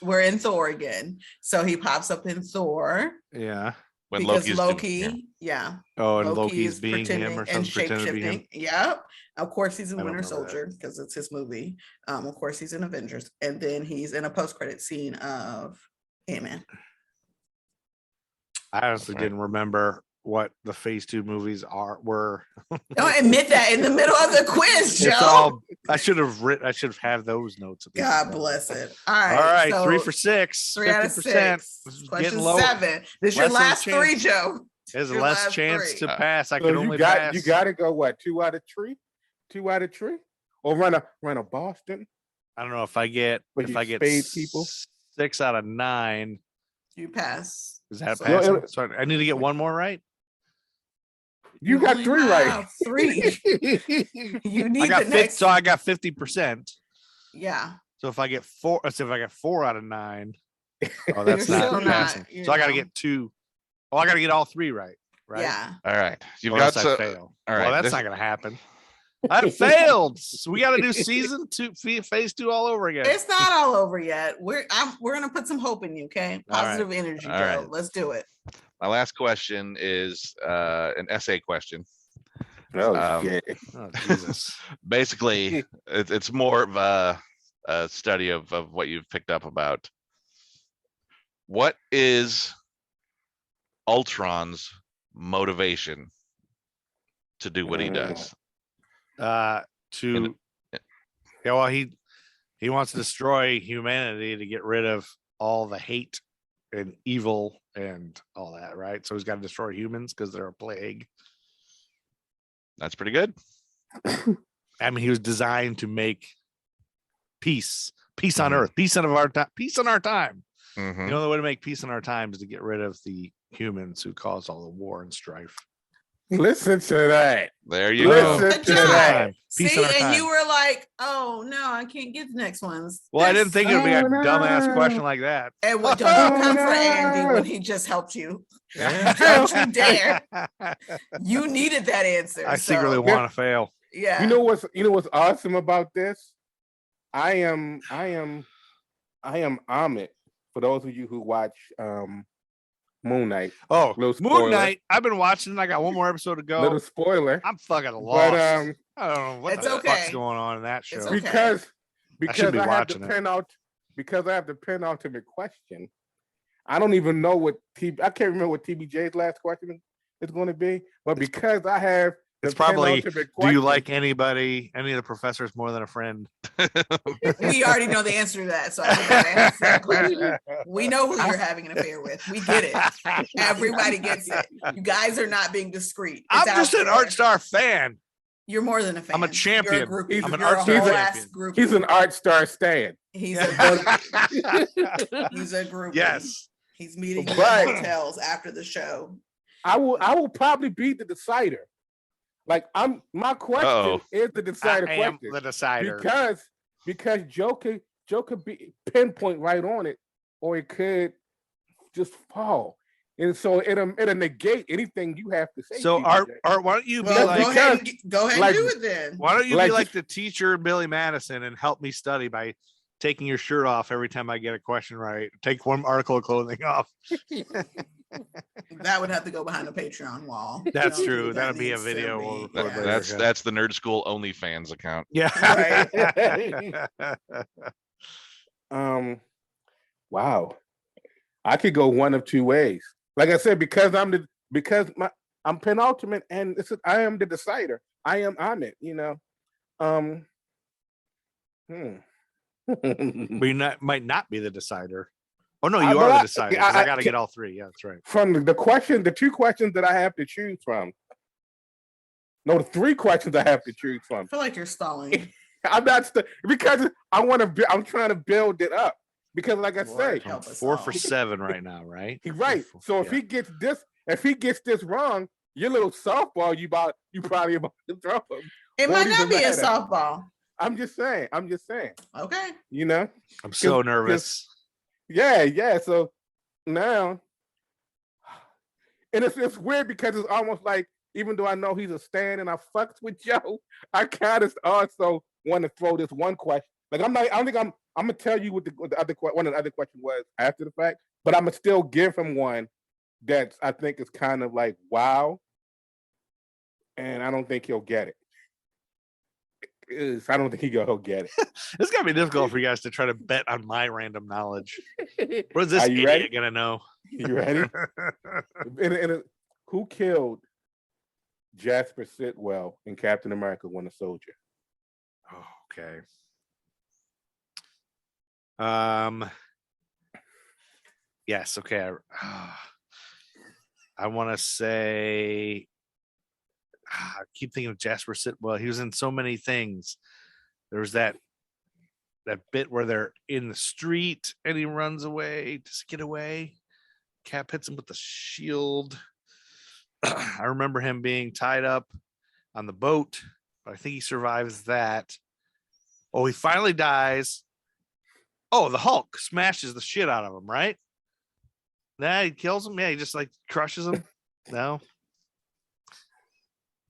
S5: We're in Thor again, so he pops up in Thor.
S3: Yeah.
S8: When
S5: because Loki, yeah.
S3: Oh, and Loki's being him or something, pretending to be him.
S5: Yep. Of course, he's in Winter Soldier because it's his movie. Of course, he's in Avengers, and then he's in a post-credit scene of Ant-Man.
S3: I honestly didn't remember what the phase 2 movies were.
S5: Don't admit that in the middle of the quiz, Joe.
S3: I should have had those notes.
S5: God bless it. All
S3: right.
S5: So
S3: 3 for 6.
S5: 3 out of 6. Question 7. This is your last 3, Joe.
S3: There's
S5: Your
S3: less
S5: last
S3: chance
S5: three.
S3: to pass. I
S6: So
S3: can
S6: you
S3: only
S6: got
S3: pass.
S6: you got to go what? 2 out of 3, 2 out of 3, or run a Boston.
S3: I don't know if I get
S6: But you spade people.
S3: 6 out of 9.
S5: You pass.
S3: Is that
S5: So-
S3: passing? So I need to get one more right.
S6: You got
S5: only
S6: 3 right.
S5: have 3. You need
S3: I got
S5: the next.
S3: so I got 50%.
S5: Yeah.
S3: So if I get 4, let's see if I get 4 out of 9. Oh, that's
S5: You're
S3: not
S5: still
S3: passing.
S5: not,
S3: So I got to
S5: you know.
S3: get 2. Oh, I got to get all 3 right. Right.
S5: Yeah.
S8: All right. You've
S3: Or
S8: got
S3: else I
S8: so.
S3: fail.
S8: All right.
S3: Well, that's
S8: this-
S3: not going to happen. I failed. So we got to do season 2, phase 2 all over again.
S5: It's not all over yet. We're gonna put some hope in you, okay?
S3: All right.
S5: Positive energy, Joe.
S8: All right.
S5: Let's do it.
S8: My last question is an essay question.
S6: Oh shit!
S3: Oh, Jesus.
S8: Basically, it's more of a study of what you've picked up about. What is Ultron's motivation to do what he does?
S3: Yeah, well, he wants to destroy humanity to get rid of all the hate and evil and all that, right? So he's got to destroy humans because they're a plague.
S8: That's pretty good.
S3: I mean, he was designed to make peace on
S8: Mhm.
S3: earth, peace on our time, peace on our time.
S8: Mhm.
S3: The only way to make peace in our time is to get rid of the humans who caused all the war and strife.
S6: Listen to that.
S8: There you go.
S6: Listen
S5: Good
S6: to
S5: job.
S6: that.
S3: Peace
S5: See,
S3: in our
S5: and
S3: time.
S5: you were like, "Oh no, I can't get the next ones."
S3: Well, I didn't think it would be a
S6: Oh, no.
S3: dumbass question like that.
S5: And don't you
S6: Oh,
S5: come for
S6: no.
S5: Andy when he just helped you.
S3: Yeah.
S5: Don't you dare. You needed that answer.
S3: I
S5: so,
S3: secretly want to fail.
S5: Yeah.
S6: You know what's awesome about this? I am Amit. For those of you who watch Moon Knight,
S3: Oh,
S6: Little
S3: Moon
S6: spoiler.
S3: Knight. I've been watching. I got one more episode to go.
S6: little spoiler.
S3: I'm fucking lost.
S6: But
S3: I don't know what
S5: It's
S3: the
S5: okay.
S3: fuck's going on in that show.
S5: It's okay.
S6: because
S3: be
S6: I have the
S3: watching it.
S6: penultimate question. I don't even know what I can't remember what TBJ's last question is going to be, but because I have the
S3: It's probably,
S6: penultimate
S3: do you
S6: question-
S3: like any of the professors more than a friend?
S5: We already know the answer to that. So I think that answers that question. We know who you're having an affair with. We get it. Everybody gets it. You guys are not being discreet. It's
S3: I'm just
S5: out
S3: an
S5: there.
S3: Artstar fan.
S5: You're more than a fan.
S3: I'm a champion.
S5: You're a groupie.
S3: I'm an
S5: You're a
S3: Artstar
S5: whole ass
S3: champion.
S5: groupie.
S6: He's an Artstar stan.
S5: He's a groupie. He's a groupie.
S3: Yes.
S5: He's meeting you
S6: But-
S5: at hotels after the show.
S6: I will probably be the decider. Like my question
S8: Uh-oh.
S6: is the decider
S3: I am
S6: question
S3: the decider.
S6: because Joe could be pinpoint right on it, or it could just fall, and so it'll negate anything you have to say.
S3: So
S6: TJ.
S3: Art, why don't you be
S5: Well,
S3: like,
S5: go ahead
S6: like-
S5: and do it then.
S3: why don't you
S6: like
S3: be like
S6: just-
S3: the teacher Billy Madison and help me study by taking your shirt off every time I get a question right? Take one article of clothing off.
S5: That would have to go behind the Patreon wall.
S3: That's
S5: Don't
S3: true.
S5: do
S3: That'd be a
S5: needs to
S3: video
S5: be-
S3: we'll
S5: yeah.
S3: record later.
S8: That's the Nerd School OnlyFans account.
S3: Yeah.
S6: Wow, I could go one of two ways. Like I said, because I'm penultimate, and I am the decider. I am on it.
S3: But you might not be the decider. Oh no,
S6: I-
S3: you
S6: but
S3: are the
S6: I-
S3: decider. 'Cause I
S6: I-
S3: got to get all 3. Yeah, that's right.
S6: From the 2 questions that I have to choose from. No, the 3 questions I have to choose
S5: I
S6: from.
S5: feel like you're stalling.
S6: I'm not because I'm trying to build it up. Because like I say,
S5: Help us
S3: 4
S5: all.
S3: for 7 right now, right?
S6: he's right. So if
S3: Yeah.
S6: he gets this wrong, your little softball you probably about to throw him.
S5: It
S6: Won't
S5: might not
S6: even
S5: be a
S6: matter.
S5: softball.
S6: I'm just saying.
S5: Okay.
S3: I'm so nervous.
S6: Yeah. So now, and it's weird because it's almost like, even though I know he's a stan and I fucks with Joe, I kind of also want to throw this one question. Like I'm gonna tell you what the other one of the other question was after the fact, but I'm gonna still give him one that I think is kind of like wow, and I don't think he'll get it. I don't think he'll get
S3: It's gonna be difficult for you guys to try to bet on my random knowledge.
S6: it.
S3: What is this
S6: Are you
S3: idiot
S6: ready?
S3: gonna know?
S6: You ready? Who killed Jasper Sitwell in Captain America: Winter Soldier?
S3: Oh, okay. Yes. Okay. I want to say, I keep thinking of Jasper Sitwell. He was in so many things. There was that bit where they're in the street and he runs away to get away. Cap hits him with the shield. I remember him being tied up on the boat, but I think he survives that. Oh, he finally dies. Oh, the Hulk smashes the shit out of him, right? Nah, he kills him. Yeah, he just like crushes him. No.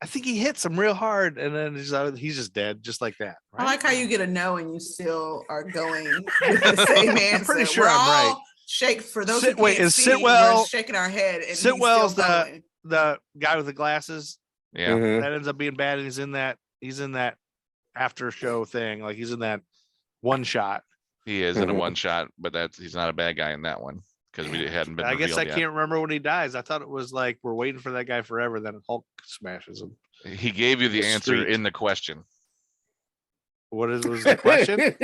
S3: I think he hits him real hard, and then he's just dead, just like that. Right?
S5: I like how you get a no and you still are going with the same answer.
S3: I'm pretty sure
S5: we're
S3: I'm
S5: all
S3: right.
S5: Shake for those who can't
S3: is
S5: see,
S3: Sitwell
S5: we're shaking our head. And
S3: Sitwell's
S5: he's still going.
S3: the guy with the glasses.
S8: Yeah,
S6: Mhm.
S3: That ends up being bad, and he's in that after show thing. Like he's in that one shot.
S8: he is in a one shot, but he's not a bad guy in that one because we hadn't been.
S3: I guess I
S8: yet.
S3: can't remember when he dies. I thought it was like we're waiting for that guy forever. Then Hulk smashes him.
S8: He gave you the
S3: The
S8: answer
S3: street.
S8: in the question.
S3: What was the question?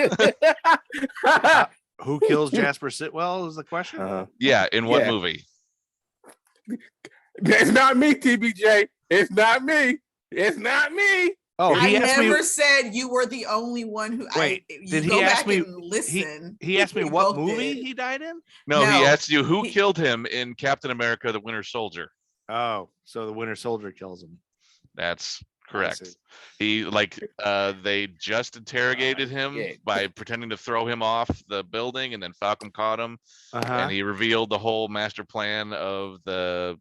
S3: Who kills Jasper Sitwell is the question.
S8: Yeah, in what
S6: Yeah.
S8: movie?
S6: It's not me, TBJ. It's not me. It's not me.
S3: Oh,
S5: I
S3: he asked
S5: never
S3: me.
S5: said you were the only one who.
S3: Wait,
S5: you
S3: did he
S5: go
S3: ask
S5: back
S3: me-
S5: and listen.
S3: He asked me
S5: We
S3: what
S5: both
S3: movie
S5: did.
S3: he died in.
S8: No, he
S5: No,
S8: asked you who
S5: he-
S8: killed him in Captain America: The Winter Soldier.
S3: Oh, so the Winter Soldier kills him.
S8: That's
S3: I
S8: correct.
S3: see.
S8: He they just interrogated him
S6: yeah.
S8: by pretending to throw him off the building, and then Falcon caught him,
S3: Uh-huh.
S8: and he revealed the whole master plan of the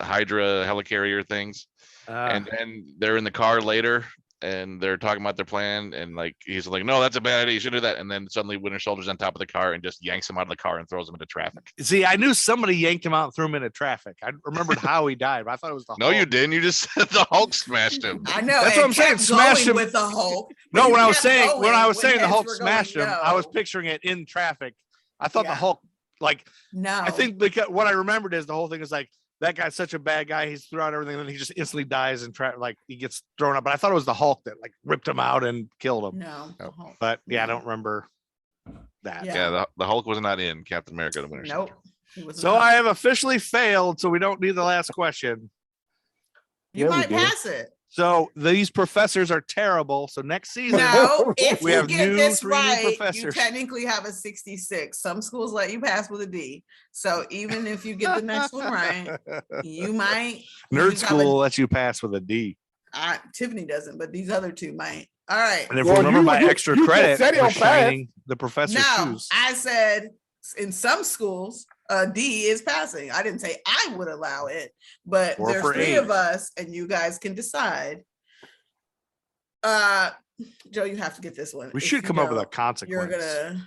S8: Hydra helicarrier things. And then they're in the car later, and they're talking about their plan, and like he's like, "No, that's a bad idea. You should do that." And then suddenly, Winter Soldier's on top of the car and just yanks him out of the car and throws him into traffic.
S3: See, I knew somebody yanked him out and threw him into traffic. I remembered how he died, but I thought it was the
S8: No,
S3: Hulk.
S8: you didn't. You just said the Hulk smashed him.
S5: I know.
S3: That's
S5: and
S3: what I'm saying,
S5: kept
S3: smashed
S5: going
S3: him.
S5: with the Hulk.
S3: No,
S5: but
S3: when
S5: you
S3: I was
S5: kept
S3: saying
S5: going
S3: the
S5: heads
S3: Hulk
S5: were
S3: smashed
S5: going,
S3: him, I was
S5: no.
S3: picturing it in traffic. I thought the
S5: Yeah.
S3: Hulk, like,
S5: No,
S3: I think because what I remembered is the whole thing is like that guy's such a bad guy. He's throughout everything, and then he just instantly dies and like he gets thrown up. But I thought it was the Hulk that like ripped him out and killed him.
S5: no.
S8: Nope.
S5: Hulk.
S3: But yeah, I don't remember that.
S5: Yeah.
S8: Yeah, the Hulk was not in Captain America: The Winter
S5: Nope.
S8: Soldier.
S5: He was
S3: So
S5: not.
S3: I have officially failed. So we don't need the last question.
S5: You
S6: Yeah, we
S5: might
S6: did.
S5: pass it.
S3: So these professors are terrible. So next season,
S5: No, if
S3: We
S5: you
S3: have
S5: get
S3: new
S5: this
S3: 3D
S5: right, you
S3: professors.
S5: technically have a 66. Some schools let you pass with a D. So even if you get the next one right, you might. you
S3: Nerd
S5: just have a-
S3: School lets you pass with a D.
S5: Tiffany doesn't, but these other two might. All right.
S3: And if
S6: Well,
S3: we remember
S6: you-
S3: my
S6: you-
S3: extra
S6: you just
S3: credit
S6: said
S3: for
S6: he'll pass.
S3: shining the professor's
S5: No,
S3: shoes.
S5: I said in some schools, a D is passing. I didn't say I would allow it, but
S3: Or
S5: there's
S3: for
S5: 3
S3: eight.
S5: of us, and you guys can decide. Joe, you have to get this one.
S3: We
S5: If
S3: should
S5: you
S3: come up with a
S5: don't,
S3: consequence.
S5: You're gonna.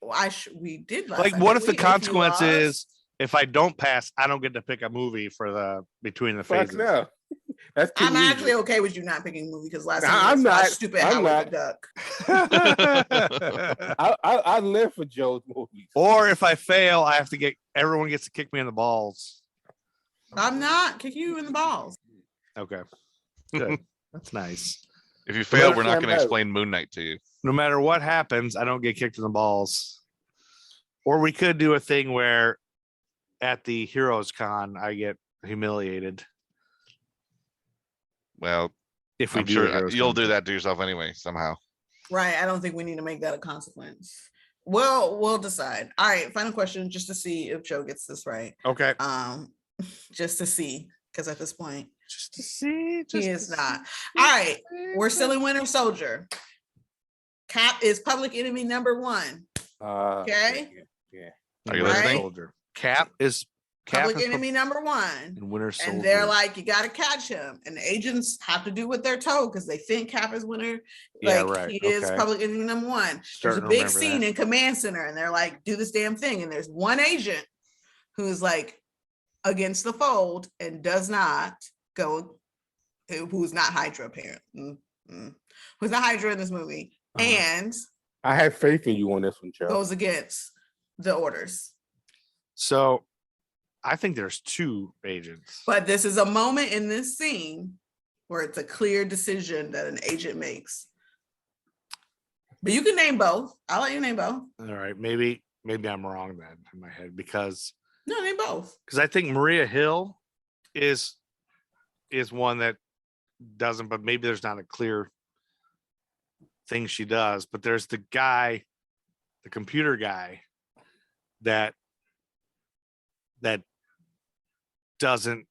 S5: Well, we did last
S3: Like,
S5: time,
S3: what
S5: didn't
S3: if the
S5: we? you
S3: consequence
S5: lost-
S3: is if I don't pass, I don't get to pick a movie for the between the
S6: Fuck
S3: phases?
S6: no. That's too
S5: I'm
S6: easy.
S5: actually okay with you not picking a movie because last
S6: Nah,
S5: time
S6: I'm
S5: you watched
S6: not.
S5: Stupid
S6: I'm
S5: Howard
S6: not.
S5: the Duck.
S6: I live for Joe's movies.
S3: Or if I fail, I have to get everyone gets to kick me in the balls.
S5: I'm not kick you in the balls.
S3: Okay, good. That's nice.
S8: If you fail, we're not
S6: Time
S8: going to
S6: out.
S8: explain Moon Knight to you.
S3: No matter what happens, I don't get kicked in the balls. Or we could do a thing where at the Heroes Con, I get humiliated.
S8: Well,
S3: If we
S8: I'm
S3: do
S8: sure
S3: a Heroes
S8: you'll
S3: Con.
S8: do that to yourself anyway somehow.
S5: Right. I don't think we need to make that a consequence. Well, we'll decide. All right. Final question, just to see if Joe gets this right.
S3: Okay.
S5: Just to see, because at this point
S3: Just to see.
S5: he is not. All right. We're still in Winter Soldier. Cap is public enemy number 1. Okay.
S6: Yeah.
S8: Are you
S5: Right?
S8: listening?
S3: Soldier. Cap is
S5: Public
S3: is
S5: enemy number 1.
S3: and Winter Soldier.
S5: And they're like, you got to catch him. And the agents have to do what they're told because they think Cap is winner.
S3: Yeah,
S5: Like
S3: right.
S5: he is
S3: Okay.
S5: public enemy number 1. There's
S3: Starting
S5: a
S3: to
S5: big
S3: remember
S5: scene
S3: that.
S5: in Command Center, and they're like, do this damn thing. And there's one agent who's like against the fold and does not go, who's not Hydra, apparently. Who's not Hydra in this movie, and
S6: I have faith in you on this one, Joe.
S5: goes against the orders.
S3: So I think there's 2 agents.
S5: But this is a moment in this scene where it's a clear decision that an agent makes. But you can name both. I'll let you name both.
S3: All right. Maybe I'm wrong then in my head because
S5: No, they both.
S3: Because I think Maria Hill is one that doesn't, but maybe there's not a clear thing she does. But there's the guy, the computer guy, that doesn't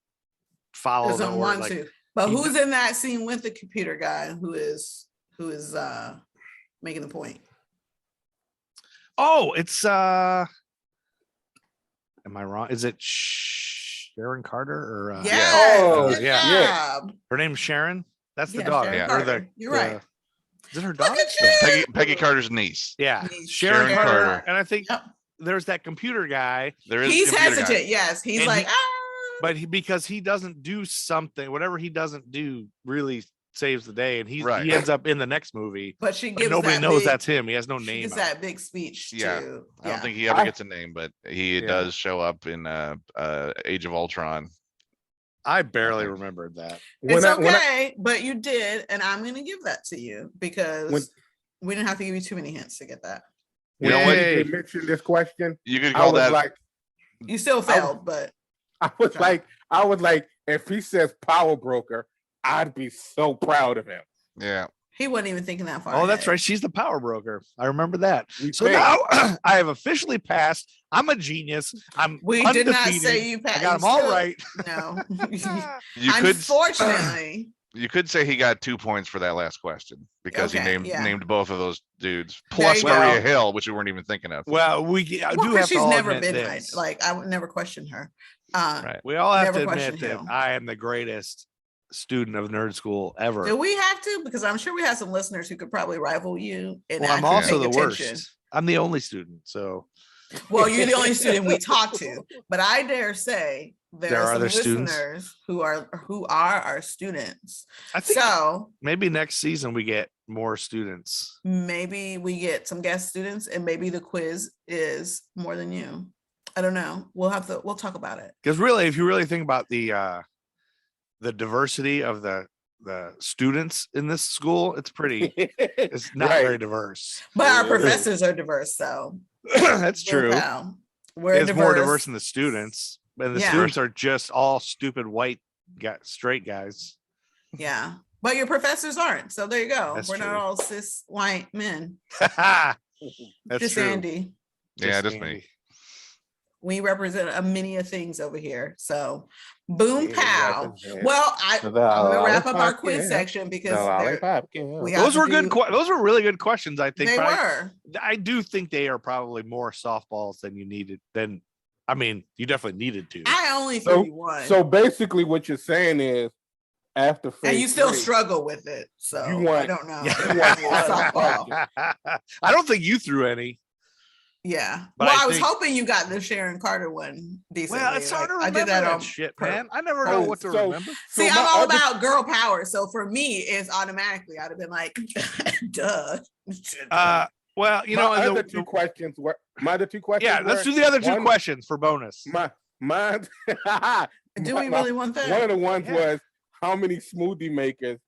S3: follow
S5: Doesn't
S3: the
S5: want
S3: word.
S5: to. But who's in that scene with the computer guy who is making the point?
S3: Oh, it's am I wrong? Is it Sharon Carter or
S5: Yes.
S3: yeah. Her name's Sharon. That's the daughter.
S5: Sharon
S3: Or
S5: Carter. You're right.
S3: Is it her
S5: Look
S3: daughter?
S5: at you.
S8: Peggy Carter's niece.
S3: Yeah,
S5: Niece.
S3: Sharon
S8: Sharon
S3: Carter.
S8: Carter.
S3: And I think there's that computer guy.
S8: There is.
S5: He's
S8: a computer
S5: hesitant.
S8: guy.
S5: Yes, he's
S3: And
S5: like,
S3: but because he doesn't do something, whatever he doesn't do really saves the day, and he ends up in the next movie.
S5: But she gives
S3: nobody knows that's him. He has no
S5: she
S3: name.
S5: gives that big speech.
S8: Yeah.
S5: Too.
S8: I don't think he ever gets a name, but he
S3: Yeah.
S8: does show up in Age of Ultron.
S3: I barely remembered that.
S5: It's okay, but you did, and I'm gonna give that to you because we didn't have to give you too many hints to get that.
S6: When you mentioned this question,
S8: You could call that
S6: like
S5: you still failed, but
S6: I was like, if he says power broker, I'd be so proud of him.
S8: Yeah.
S5: He wasn't even thinking that far.
S3: Oh, that's
S5: ahead.
S3: right. She's the power broker. I remember that. So now I have officially passed. I'm a genius.
S5: We
S3: undefeated.
S5: did not say you passed.
S3: I got them all right.
S5: No.
S8: You could
S5: Unfortunately.
S8: You could say he got 2 points for that last question because he named both of those dudes plus Maria Hill, which we weren't even thinking of.
S3: Well, I do have
S5: she's
S3: to
S5: never
S3: admit
S5: been
S3: this.
S5: like I would never question her.
S3: Right. We all have to
S5: never
S3: admit
S5: question
S3: that
S5: Hill.
S3: I am the greatest student of nerd school ever.
S5: Do we have to? Because I'm sure we have some listeners who could probably rival you. And
S3: Well, I'm also the
S5: attention.
S3: worst. I'm the only student. So
S5: well, you're the only student we talk to, but I dare say there are some
S3: other
S5: listeners
S3: students
S5: who are our students.
S3: I think
S5: So
S3: maybe next season we get more students.
S5: maybe we get some guest students, and maybe the quiz is more than you. I don't know. We'll talk about it.
S3: Because really, if you really think about the diversity of the students in this school, it's not very diverse.
S5: But our professors are diverse, so
S3: that's true.
S5: We're
S3: more diverse than the students, and the students are just all stupid white straight guys.
S5: Yeah, but your professors aren't. So there you go.
S3: That's
S5: We're
S3: true.
S5: not all cis white men.
S3: That's
S5: just
S3: true.
S5: Andy.
S8: Yeah, just me.
S5: We represent a many of things over here. So boom pow.
S6: represent
S5: Well, I'm gonna wrap up our quiz
S6: yeah.
S5: section because
S3: Those were good. Those were really good questions. I think
S5: they were.
S3: I do think they are probably more softballs than you needed. I mean, you definitely needed to.
S5: I only threw you one.
S6: So basically, what you're saying is, after phase
S5: and you still
S6: 3,
S5: struggle with it. So
S6: you want-
S5: I don't know.
S3: I don't think you threw any.
S5: Yeah.
S3: But
S5: Well,
S3: I
S5: I was
S3: think-
S5: hoping you got the Sharon Carter one decently.
S3: Well, it's hard to
S5: I
S3: remember
S5: did that on
S3: shit,
S5: purpose.
S3: man. I never know what to remember.
S5: See,
S6: So
S5: I'm
S6: my
S5: all
S6: other-
S5: about girl power. So for me, it's automatically, I'd have been like, duh.
S3: Well, you know,
S6: my other two questions were.
S3: Yeah, let's do the other two questions for bonus.
S6: Mine.
S5: Do we really want that?
S6: One of the ones was, how many smoothie makers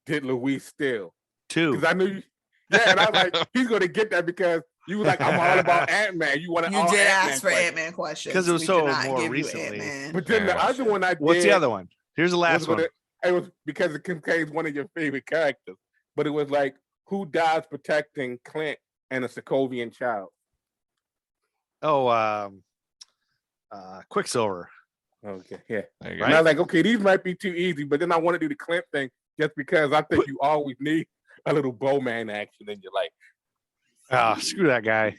S6: did Louise steal?
S3: 2.
S6: Because I knew you. Yeah, and I was like, he's going to get that because you were like, I'm all about Ant-Man. You wanted
S5: You
S6: all
S5: did
S6: Ant-Man
S5: ask for
S6: questions.
S5: Ant-Man questions.
S3: 'Cause it was
S5: We
S3: so
S5: did not
S3: more
S5: give you
S3: recently.
S5: Ant-Man.
S6: But then the other one I did.
S3: What's the other one? Here's the last one.
S6: It was because it contains one of your favorite characters. But it was like, who dies protecting Clint and a Sokovian child?
S3: Oh, Quicksilver.
S6: Okay, yeah.
S8: There you
S6: And
S8: go.
S6: I was like, okay, these might be too easy, but then I want to do the Clint thing just because I think you always need a little bowman action in your life.
S3: Oh, screw that guy.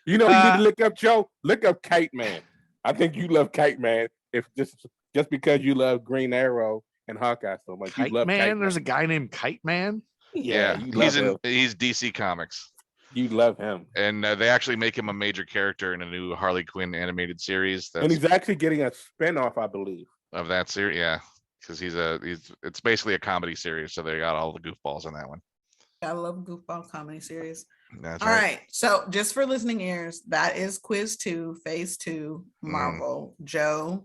S6: You know, you need to look up, Joe. Look up Kite Man. I think you love Kite Man. If just because you love Green Arrow and Hawkeye so much, you
S3: Kite
S6: love
S3: Man.
S6: Kite Man.
S3: There's a guy named Kite Man.
S8: Yeah,
S6: you love him.
S8: he's DC Comics.
S6: You love him,
S8: and they actually make him a major character in a new Harley Quinn animated series.
S6: and he's actually getting a spinoff, I believe,
S8: of that series. Yeah, because it's basically a comedy series, so they got all the goofballs in that one.
S5: I love goofball comedy series.
S8: That's
S5: All right. So just for listening ears, that is quiz 2, phase 2, Marvel. Joe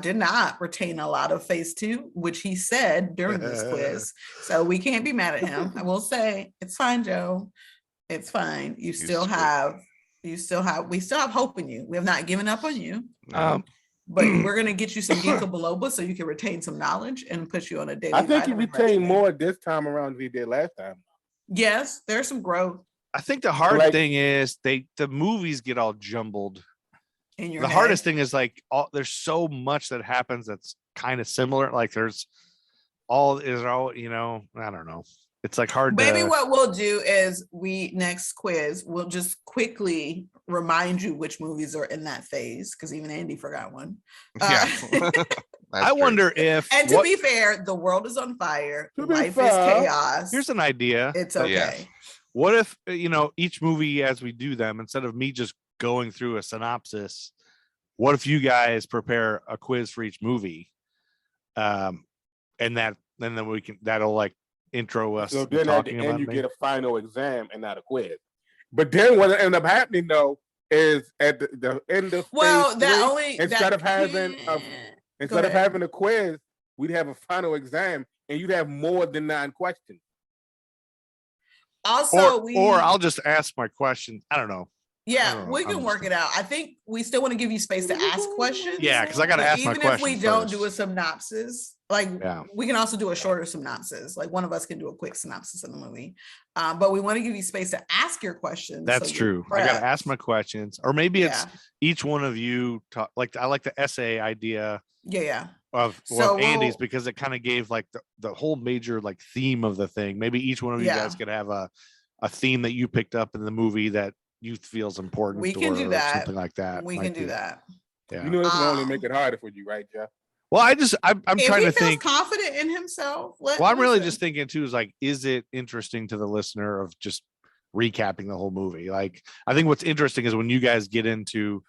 S5: did not retain a lot of phase 2, which he said during this quiz. So we can't be mad at him. I will say it's fine, Joe. It's fine. You still have we still have hope in you. We have not given up on you.
S8: No.
S5: But we're gonna get you some ginkgo biloba so you can retain some knowledge and put you on a daily.
S6: I think you
S5: vitamin
S6: retained
S5: regimen.
S6: more this time around than you did last time.
S5: Yes, there's some growth
S3: I think the hard thing is the movies get all jumbled.
S5: in your
S3: The
S5: head.
S3: hardest thing is like there's so much that happens that's kind of similar. Like there's all you know, I don't know. It's like hard.
S5: Maybe what we'll do is next quiz, we'll just quickly remind you which movies are in that phase because even Andy forgot one.
S8: Yeah.
S3: I wonder if.
S5: And to be fair, the world is on fire. Life is chaos.
S3: Here's an idea.
S5: It's okay.
S8: Yeah.
S3: What if, you know, each movie as we do them, instead of me just going through a synopsis, what if you guys prepare a quiz for each movie? And then that'll like intro us.
S6: So then at the end you get a final exam and not a quiz. But then what ended up happening though is at the end of instead of having a quiz, we'd have a final exam and you'd have more than 9 questions.
S5: Also,
S3: or I'll just ask my question. I don't know.
S5: Yeah, we can work it out. I think we still want to give you space to ask questions.
S3: Yeah, because I got to ask my questions.
S5: Even if we don't do a synopsis, we can also do a shorter synopsis. Like one of us can do a quick synopsis of the movie. But we want to give you space to ask your questions.
S3: That's true. I got to ask my questions. Or maybe it's each one of you talk. Like I like the essay idea.
S5: Yeah.
S3: Of Andy's because it kind of gave like the whole major like theme of the thing. Maybe each one of you guys could have a theme that you picked up in the movie that you feels important.
S5: We can do that.
S3: Something like that.
S5: We can do that.
S3: Yeah.
S6: You know, this will only make it harder for you, right, Jeff?
S3: Well, I'm trying to think.
S5: Confident in himself.
S3: I'm really just thinking too is like, is it interesting to the listener of just recapping the whole movie? Like, I think what's interesting is when you guys get into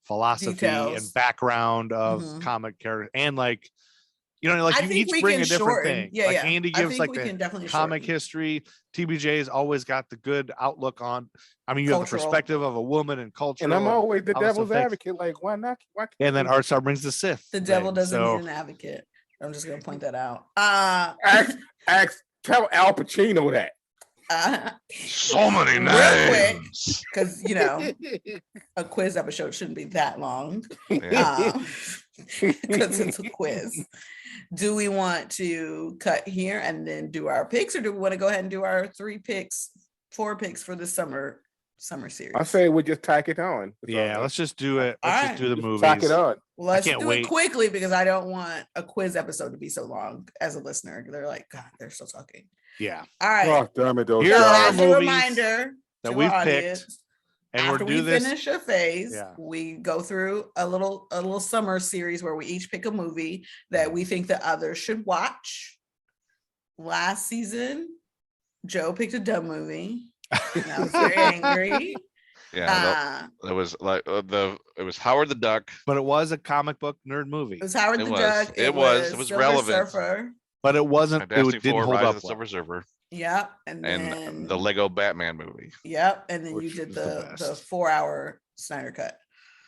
S3: philosophy and background of comic characters and like, you know, like you each bring a different thing.
S5: Yeah,
S3: like Andy gives like the comic
S5: shorten.
S3: history. TBJ's always got the good outlook on. I mean, you have the perspective of a woman and culture.
S6: And I'm always the devil's advocate. Like, why not?
S3: And then Artstar brings the Sith.
S5: The devil doesn't need an advocate. I'm just gonna point that out.
S6: Tell Al Pacino that.
S8: So many names.
S5: Real quick, because you know, a quiz episode shouldn't be that long. Because it's a quiz. Do we want to cut here and then do our picks, or do we want to go ahead and do our 4 picks for the summer series?
S6: I say we just tack it on.
S3: Let's just do it. Let's just do the movies.
S6: Tack it on.
S5: Well, let's do it quickly because I don't want a quiz episode to be so long as a listener. They're like, God, they're still talking.
S3: Yeah.
S5: All right.
S6: Oh, damn it, those
S3: Here are
S5: as a reminder
S3: that we've picked. And
S5: after
S3: we
S5: finish a phase, we go through a little summer series where we each pick a movie that we think the others should watch. Last season, Joe picked a dumb movie. And I was very angry.
S8: Yeah, it was like it was Howard the Duck,
S3: but it was a comic book nerd movie.
S5: It was Howard the Duck.
S8: It was relevant,
S5: Surfer.
S3: But it wasn't. It didn't hold up.
S8: Silver Surfer.
S5: Yep, and then
S8: the Lego Batman movie.
S5: Yep, and then you did the 4-hour Snyder cut.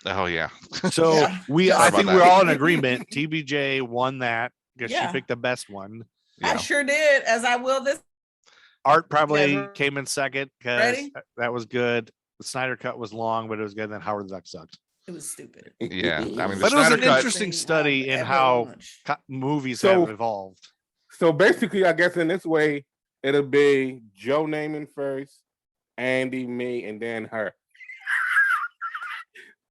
S8: Oh yeah.
S3: So I think we're all in agreement. TBJ won that because she picked the best one.
S5: I sure did, as I will this.
S3: Art probably came in second because that was good. The Snyder cut was long, but it was good. And then Howard the Duck sucked.
S5: It was stupid.
S8: Yeah, I mean,
S3: but it was an interesting study in how movies have evolved.
S6: So basically, I guess in this way, it'll be Joe naming first, Andy, me, and then her.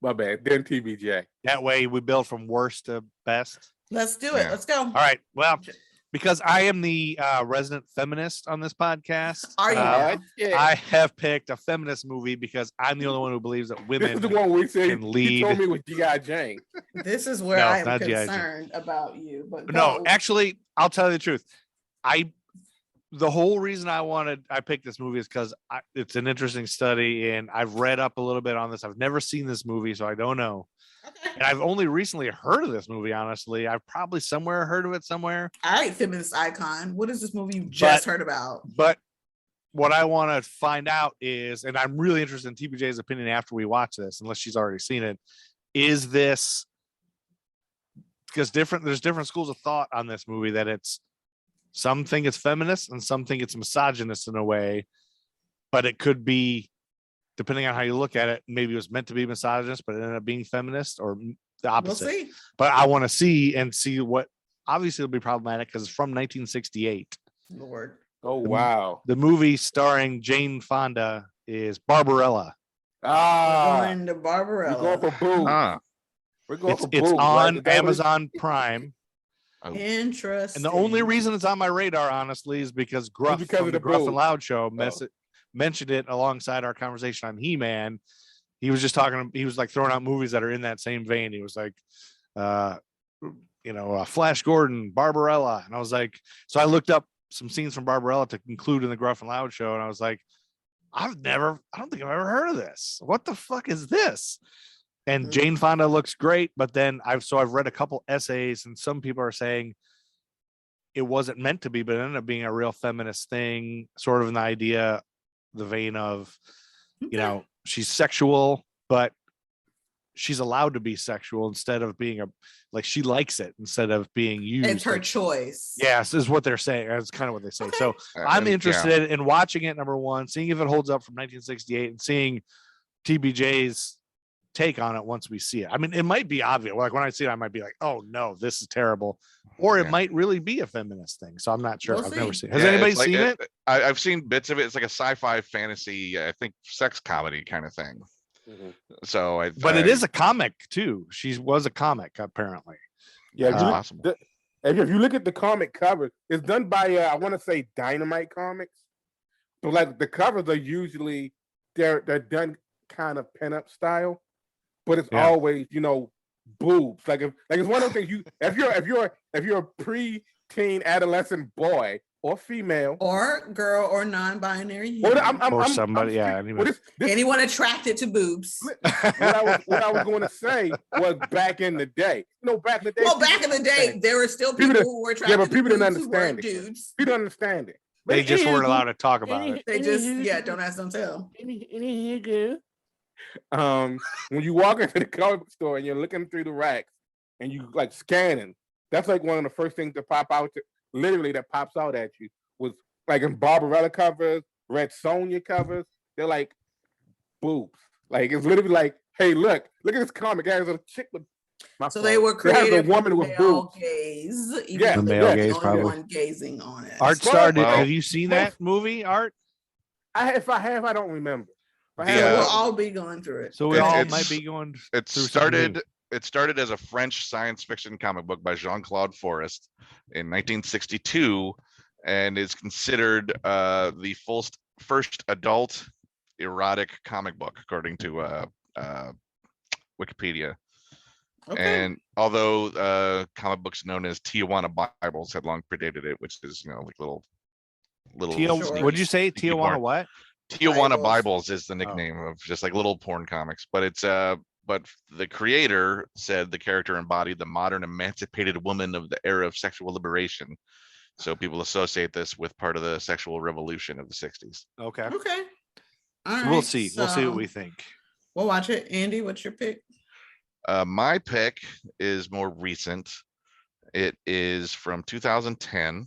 S6: My bad. Then TBJ.
S3: That way we build from worst to best.
S5: Let's do it. Let's go.
S3: All right. Well, because I am the resident feminist on this podcast.
S5: Are you?
S3: I have picked a feminist movie because I'm the only one who believes that women
S6: this is the one we say,
S3: can lead.
S6: You told me with G.I. Jane.
S5: This is where I am concerned about you. But
S3: no, actually, I'll tell you the truth. The whole reason I picked this movie is because it's an interesting study, and I've read up a little bit on this. I've never seen this movie, so I don't know. Okay. And I've only recently heard of this movie, honestly. I've probably heard of it somewhere.
S5: All right, feminist icon. What is this movie you just heard about?
S3: But what I want to find out is, and I'm really interested in TBJ's opinion after we watch this, unless she's already seen it, is this, because there's different schools of thought on this movie, that some think it's feminist and some think it's misogynist in a way, but it could be depending on how you look at it, maybe it was meant to be misogynist, but it ended up being feminist, or the opposite.
S5: We'll see.
S3: But I want to see what. Obviously, it'll be problematic because it's from 1968.
S5: Lord.
S6: Oh wow.
S3: The movie starring Jane Fonda is Barbarella.
S6: Ah,
S5: Going to Barbarella.
S6: we're going for boo. We're going for
S3: It's
S6: boo.
S3: on
S6: right?
S3: Amazon Prime.
S5: Interesting.
S3: And the only reason it's on my radar, honestly, is because Gruff
S6: because
S3: from
S6: of
S3: the
S6: the
S3: Gruff
S6: boob.
S3: and Loud show mentioned it alongside our conversation on He-Man. He was just talking. He was like throwing out movies that are in that same vein. He was like, Flash Gordon, Barbarella, and I was like, so I looked up some scenes from Barbarella to include in the Gruff and Loud show, and I was like, I don't think I've ever heard of this. What the fuck is this? And Jane Fonda looks great, but then I've read a couple essays, and some people are saying it wasn't meant to be, but it ended up being a real feminist thing, sort of in the vein of, she's sexual, but she's allowed to be sexual instead of being she likes it instead of being used.
S5: It's her choice.
S3: Yes, is what they're saying. That's kind of what they say. Okay. So I'm interested in watching it, number one, seeing if it holds up from 1968 and seeing TBJ's take on it once we see it. I mean, it might be obvious. Like when I see it, I might be like, oh no, this is terrible. Or it might really be a feminist thing. So I'm not sure. I've never seen it. Has anybody seen it?
S8: I've seen bits of it. It's like a sci-fi fantasy, I think sex comedy kind of thing. So
S3: but it is a comic too. She was a comic apparently.
S6: Yeah, possible. If you look at the comic cover, it's done by I want to say Dynamite Comics. So like the covers are usually they're done kind of pinup style, but it's always boobs. Like it's one of the things if you're a pre-teen adolescent boy or female
S5: or girl or non-binary
S3: or somebody,
S5: anyone attracted to boobs.
S6: What I was going to say was back in the day. Back in the day.
S5: Well, back in the day, there were still people who were attracted.
S6: Yeah, but people
S5: to
S6: didn't
S5: boobs
S6: understand it.
S5: Dudes.
S6: People don't understand it.
S3: They just weren't allowed to talk about it.
S5: They just don't ask, don't tell.
S6: When you walk into the comic book store and you're looking through the racks and you like scanning, that's like one of the first things that pop out. Literally, that pops out at you was like in Barbarella covers, Red Sonja covers. They're like boobs. Like it's literally like, hey, look at this comic. There's a chick with.
S5: They were created.
S6: A woman with boobs.
S5: Gaze.
S3: The male gaze, probably.
S5: One gazing on it.
S3: Artstar, have you seen that movie, Art?
S6: If I have, I don't remember.
S5: We'll all be going through it.
S3: So we all might be going.
S8: It started as a French science fiction comic book by Jean-Claude Forest in 1962, and is considered the first adult erotic comic book, according to Wikipedia. Okay. And although comic books known as Tijuana Bibles had long predated it, which is like little.
S3: What'd you say? Tijuana what?
S8: Tijuana Bibles is the nickname of just like little porn comics, but it's but the creator said the character embodied the modern emancipated woman of the era of sexual liberation. So people associate this with part of the sexual revolution of the 60s.
S3: Okay.
S5: All
S3: right. We'll see. We'll see what we think.
S5: We'll watch it. Andy, what's your pick?
S8: My pick is more recent. It is from 2010.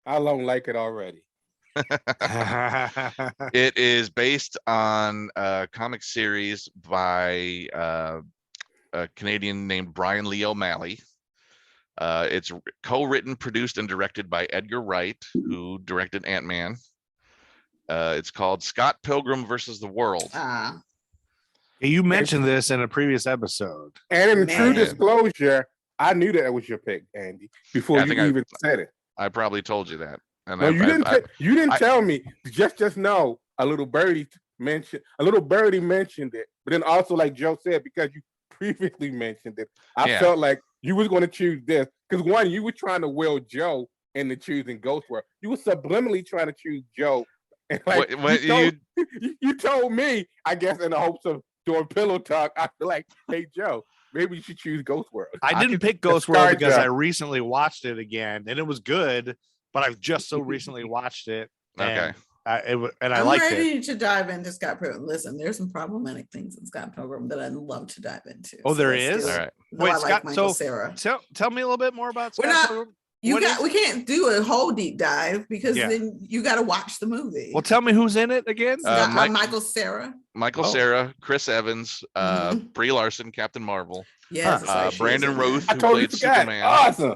S6: I don't like it already.
S8: It is based on a comic series by a Canadian named Brian Lee O'Malley. It's co-written, produced, and directed by Edgar Wright, who directed Ant-Man. It's called Scott Pilgrim versus the World.
S3: You mentioned this in a previous episode.
S6: And in true disclosure, I knew that was your pick, Andy, before you even said it.
S8: I probably told you that. And
S6: no, you didn't tell me. Just know a little birdie mentioned it, but then also like Joe said, because you previously mentioned it, I felt like you was going to choose this because one, you were trying to will Joe into choosing Ghost World. You were subliminally trying to choose Joe, and like you told me, I guess in the hopes of doing pillow talk, I feel like, hey Joe, maybe you should choose Ghost World.
S3: I didn't pick Ghost World because I recently watched it again, and it was good. But I've just so recently watched it.
S8: Okay.
S3: I'm
S5: liked ready to dive into Scott Pilgrim. Listen, there's some problematic things in Scott Pilgrim that I'd love to dive into.
S3: Oh, there is?
S8: All right.
S3: Wait, Scott, Sarah. Tell me a little bit more about Scott Pilgrim.
S5: We can't do a whole deep dive because then you got to watch the movie.
S3: Well, tell me who's in it again.
S5: Michael Cera.
S8: Michael Cera, Chris Evans, Brie Larson, Captain Marvel.
S5: Yes,
S8: Brandon Roth, who
S6: totally
S8: played
S6: forgot.
S8: Superman.
S6: Awesome.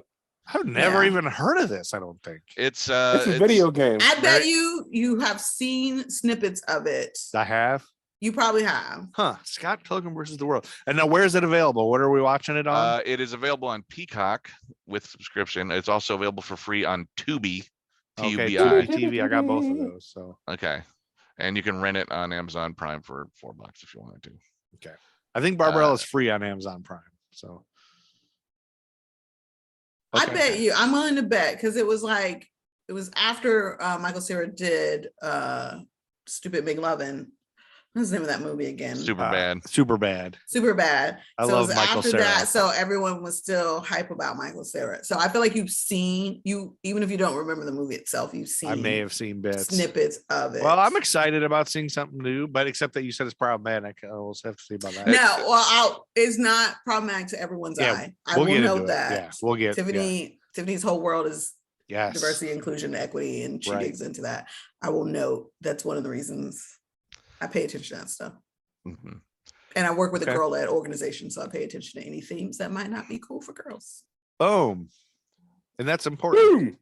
S3: I've never even heard of this. I don't think
S8: It's
S6: a video game.
S5: I bet you have seen snippets of it.
S3: I have.
S5: You probably have.
S3: Scott Pilgrim versus the World. And now, where is it available? What are we watching it on?
S8: It is available on Peacock with subscription. It's also available for free on Tubi.
S3: Okay,
S8: Tubi
S3: TV. I got both of those. So
S8: okay, and you can rent it on Amazon Prime for $4 if you wanted to.
S3: Okay, I think Barbarella is free on Amazon Prime. So
S5: I bet you. I'm willing to bet because it was after Michael Cera did Stupid McLovin. What's the name of that movie again?
S8: Superbad.
S3: I love Michael Cera.
S5: That, so everyone was still hype about Michael Cera. So I feel like you've seen even if you don't remember the movie itself, you've seen.
S3: I may have seen
S5: snippets of it.
S3: Well, I'm excited about seeing something new, but except that you said it's problematic. I'll have to see about that.
S5: No, it's not problematic to everyone's eye. I will note that.
S3: Yeah, we'll get
S5: Tiffany's whole world is
S3: Yes.
S5: Diversity, inclusion, equity, and she digs into that. I will note that's one of the reasons I pay attention to that stuff.
S8: Mm-hmm.
S5: And I work with a girl-led organization, so I pay attention to any themes that might not be cool for girls.
S3: Boom. And that's important.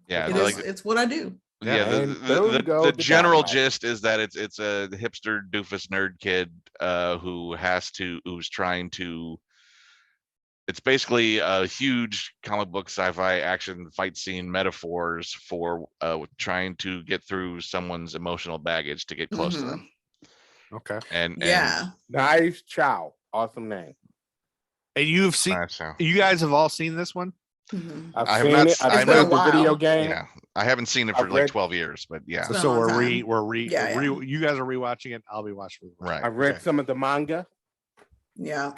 S8: Yeah,
S5: it's what I do.
S8: Yeah, the general gist is that it's a hipster doofus nerd kid who's trying to. It's basically a huge comic book sci-fi action fight scene metaphors for trying to get through someone's emotional baggage to get close to them.
S3: Okay.
S8: And
S6: Nice Chow. Awesome name.
S3: And you've seen, you guys have all seen this one?
S5: Mm-hmm.
S6: I've seen it. I've played the video game.
S8: Yeah, I haven't seen it for like 12 years, but yeah.
S3: So you guys are rewatching it. I'll be watching it.
S8: Right.
S6: I read some of the manga.
S5: Yeah.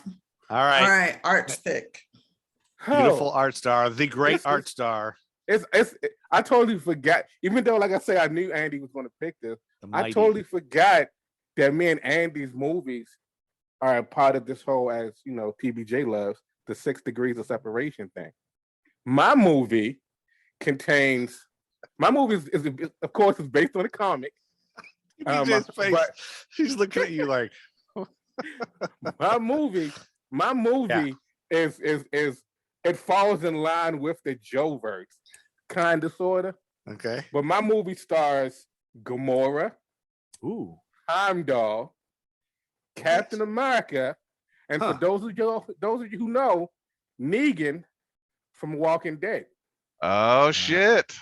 S3: All right.
S5: Art's pick.
S3: Beautiful Artstar, the great Artstar.
S6: I totally forgot. Even though, like I say, I knew Andy was going to pick this. I totally forgot that me and Andy's movies are a part of this whole, as you know, PBJ loves, the 6 degrees of separation thing. My movie is of course is based on a comic.
S3: She's looking at you like
S6: my movie is it falls in line with the Joe verse, kind of, sort of.
S3: Okay.
S6: But my movie stars Gamora, Heimdall, Captain America, and for those of you who know, Negan from Walking Dead.
S8: Oh shit!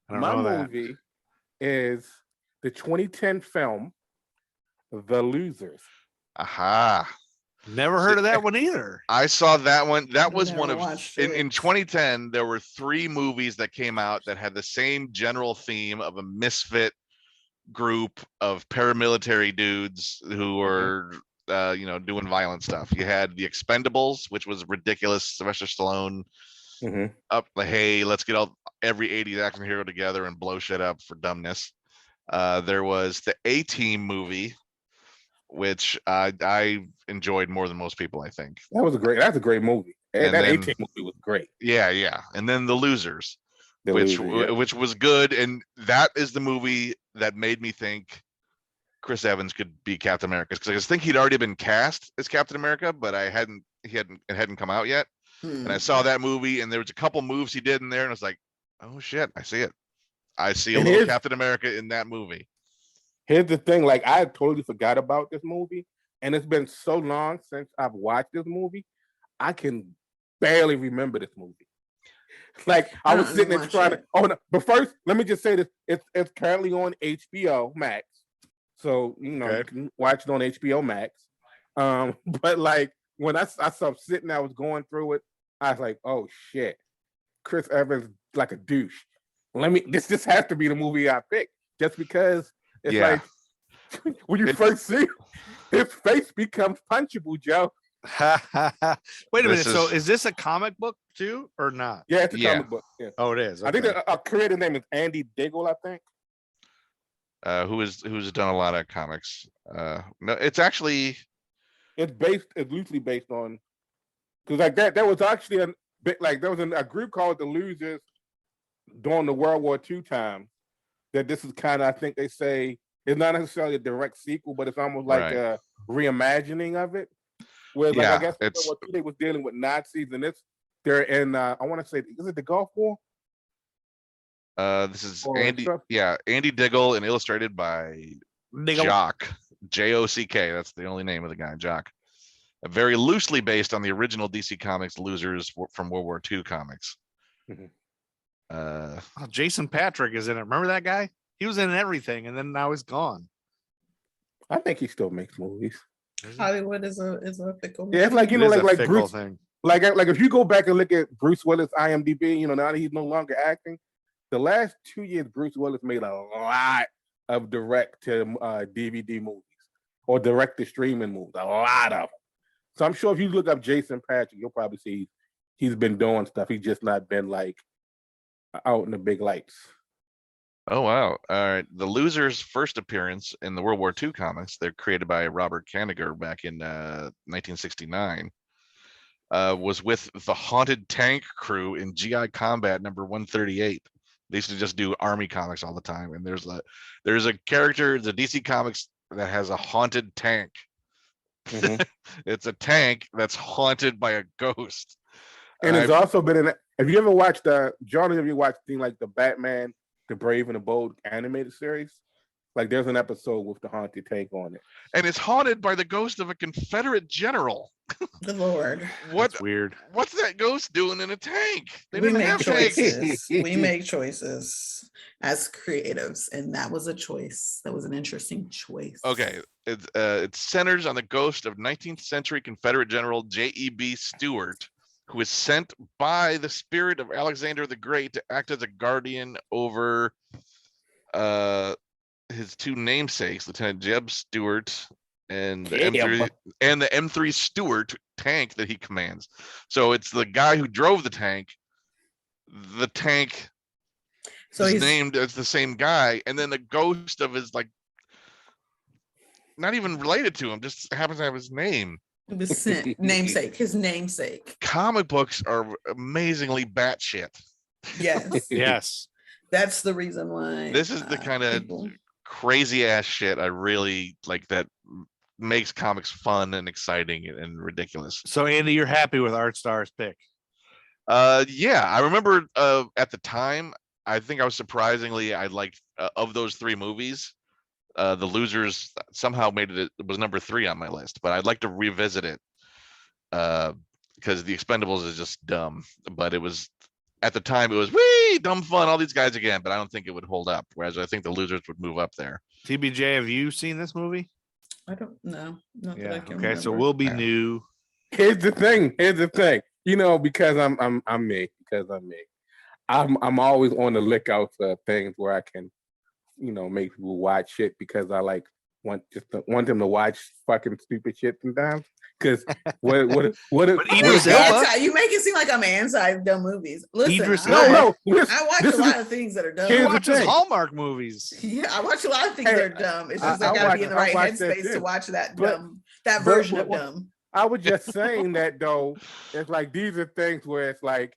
S6: My movie is the 2010 film The Losers.
S8: Aha.
S3: Never heard of that one either.
S8: I saw that one. That was one of in 2010. There were 3 movies that came out that had the same general theme of a misfit group of paramilitary dudes who were, doing violent stuff. You had The Expendables, which was ridiculous. Sylvester Stallone up the hey, let's get every 80s action hero together and blow shit up for dumbness. There was the A-Team movie, which I enjoyed more than most people, I think.
S6: That's a great movie. That A-Team movie was great.
S8: Yeah. And then The Losers, which was good. And that is the movie that made me think Chris Evans could be Captain America. Because I think he'd already been cast as Captain America, but it hadn't come out yet. And I saw that movie, and there was a couple moves he did in there, and I was like, oh shit, I see it. I see a little Captain America in that movie.
S6: Here's the thing, like I totally forgot about this movie, and it's been so long since I've watched this movie, I can barely remember this movie. Like I was sitting there trying to. Oh no! But first, let me just say this: it's currently on HBO Max, so you can watch it on HBO Max. But like when I saw sitting, I was going through it. I was like, oh shit, Chris Evans like a douche. This has to be the movie I picked, just because. It's like when you first see him, his face becomes punchable, Joe.
S3: Wait a minute. So is this a comic book too, or not?
S6: Yeah, it's a comic book. Yeah.
S3: Oh, it is. Okay.
S6: I think the creator name is Andy Diggle, I think.
S8: Who's done a lot of comics. No, it's actually
S6: it's loosely based on, because like that was actually there was a group called The Losers during the World War II time, that this is kind of, I think they say, it's not necessarily a direct sequel, but it's almost like a reimagining of it. Where like I guess World War II, they was dealing with Nazis, and they're in I want to say, is it the Gulf War?
S8: This is Andy Diggle, and illustrated by Jock, J-O-C-K. That's the only name of the guy, Jock. Very loosely based on the original DC Comics losers from World War II comics.
S3: Jason Patrick is in it. Remember that guy? He was in everything, and then now he's gone.
S6: I think he still makes movies.
S5: Hollywood is a fickle.
S6: Yeah, it's like like Bruce.
S3: Thing.
S6: Like if you go back and look at Bruce Willis IMDb, now that he's no longer acting, the last 2 years Bruce Willis made a lot of direct to DVD movies or direct to streaming movies, a lot of them. So I'm sure if you look up Jason Patrick, you'll probably see he's been doing stuff. He's just not been like out in the big lights.
S8: Oh, wow. All right. The Losers' first appearance in the World War II comics, they're created by Robert Kanigher back in 1969, was with the Haunted Tank crew in GI Combat number 138. They used to just do army comics all the time. And there's a character, the DC Comics, that has a haunted tank. Mm-hmm. It's a tank that's haunted by a ghost.
S6: And it's also been in. Have you ever watched John? Have you watched thing like the Batman, the Brave and the Bold animated series? Like there's an episode with the haunted tank on it,
S8: and it's haunted by the ghost of a Confederate general.
S5: Good Lord,
S3: That's weird.
S8: What's that ghost doing in a tank?
S5: We make choices. We make choices as creatives, and that was a choice. That was an interesting choice.
S8: Okay, it centers on the ghost of 19th century Confederate General J.E.B. Stuart, who is sent by the spirit of Alexander the Great to act as a guardian over his two namesakes, Lieutenant Jeb Stuart and the M3 Stuart tank that he commands. So it's the guy who drove the tank. The tank is named as the same guy, and then the ghost of his, like, not even related to him, just happens to have his name.
S5: His namesake.
S8: Comic books are amazingly batshit.
S5: Yes.
S3: Yes.
S5: That's the reason why.
S8: This is the kind of crazy ass shit I really like, that makes comics fun and exciting and ridiculous.
S3: So Andy, you're happy with Artstar's pick?
S8: Yeah, I remember at the time, I think I was surprisingly, I liked of those three movies. The Losers somehow made it was number 3 on my list, but I'd like to revisit it because The Expendables is just dumb. But it was, at the time, it was dumb fun, all these guys again, but I don't think it would hold up. Whereas I think The Losers would move up there. TBJ, have you seen this movie?
S5: I don't know. Not that I can
S3: okay,
S5: remember.
S3: so we'll be new.
S6: Here's the thing. Because I'm me. I'm always on the lookout for things where I can, make people watch shit, because I want them to watch fucking stupid shit sometimes. Because what
S5: you make it seem like I'm anti dumb movies. Listen, I watch a lot of things that are dumb.
S3: He watches Hallmark movies.
S5: Yeah, I watch a lot of things that are dumb. It's just I gotta be in the right headspace to watch that version of dumb.
S6: I was just saying that though, it's like these are things where it's like,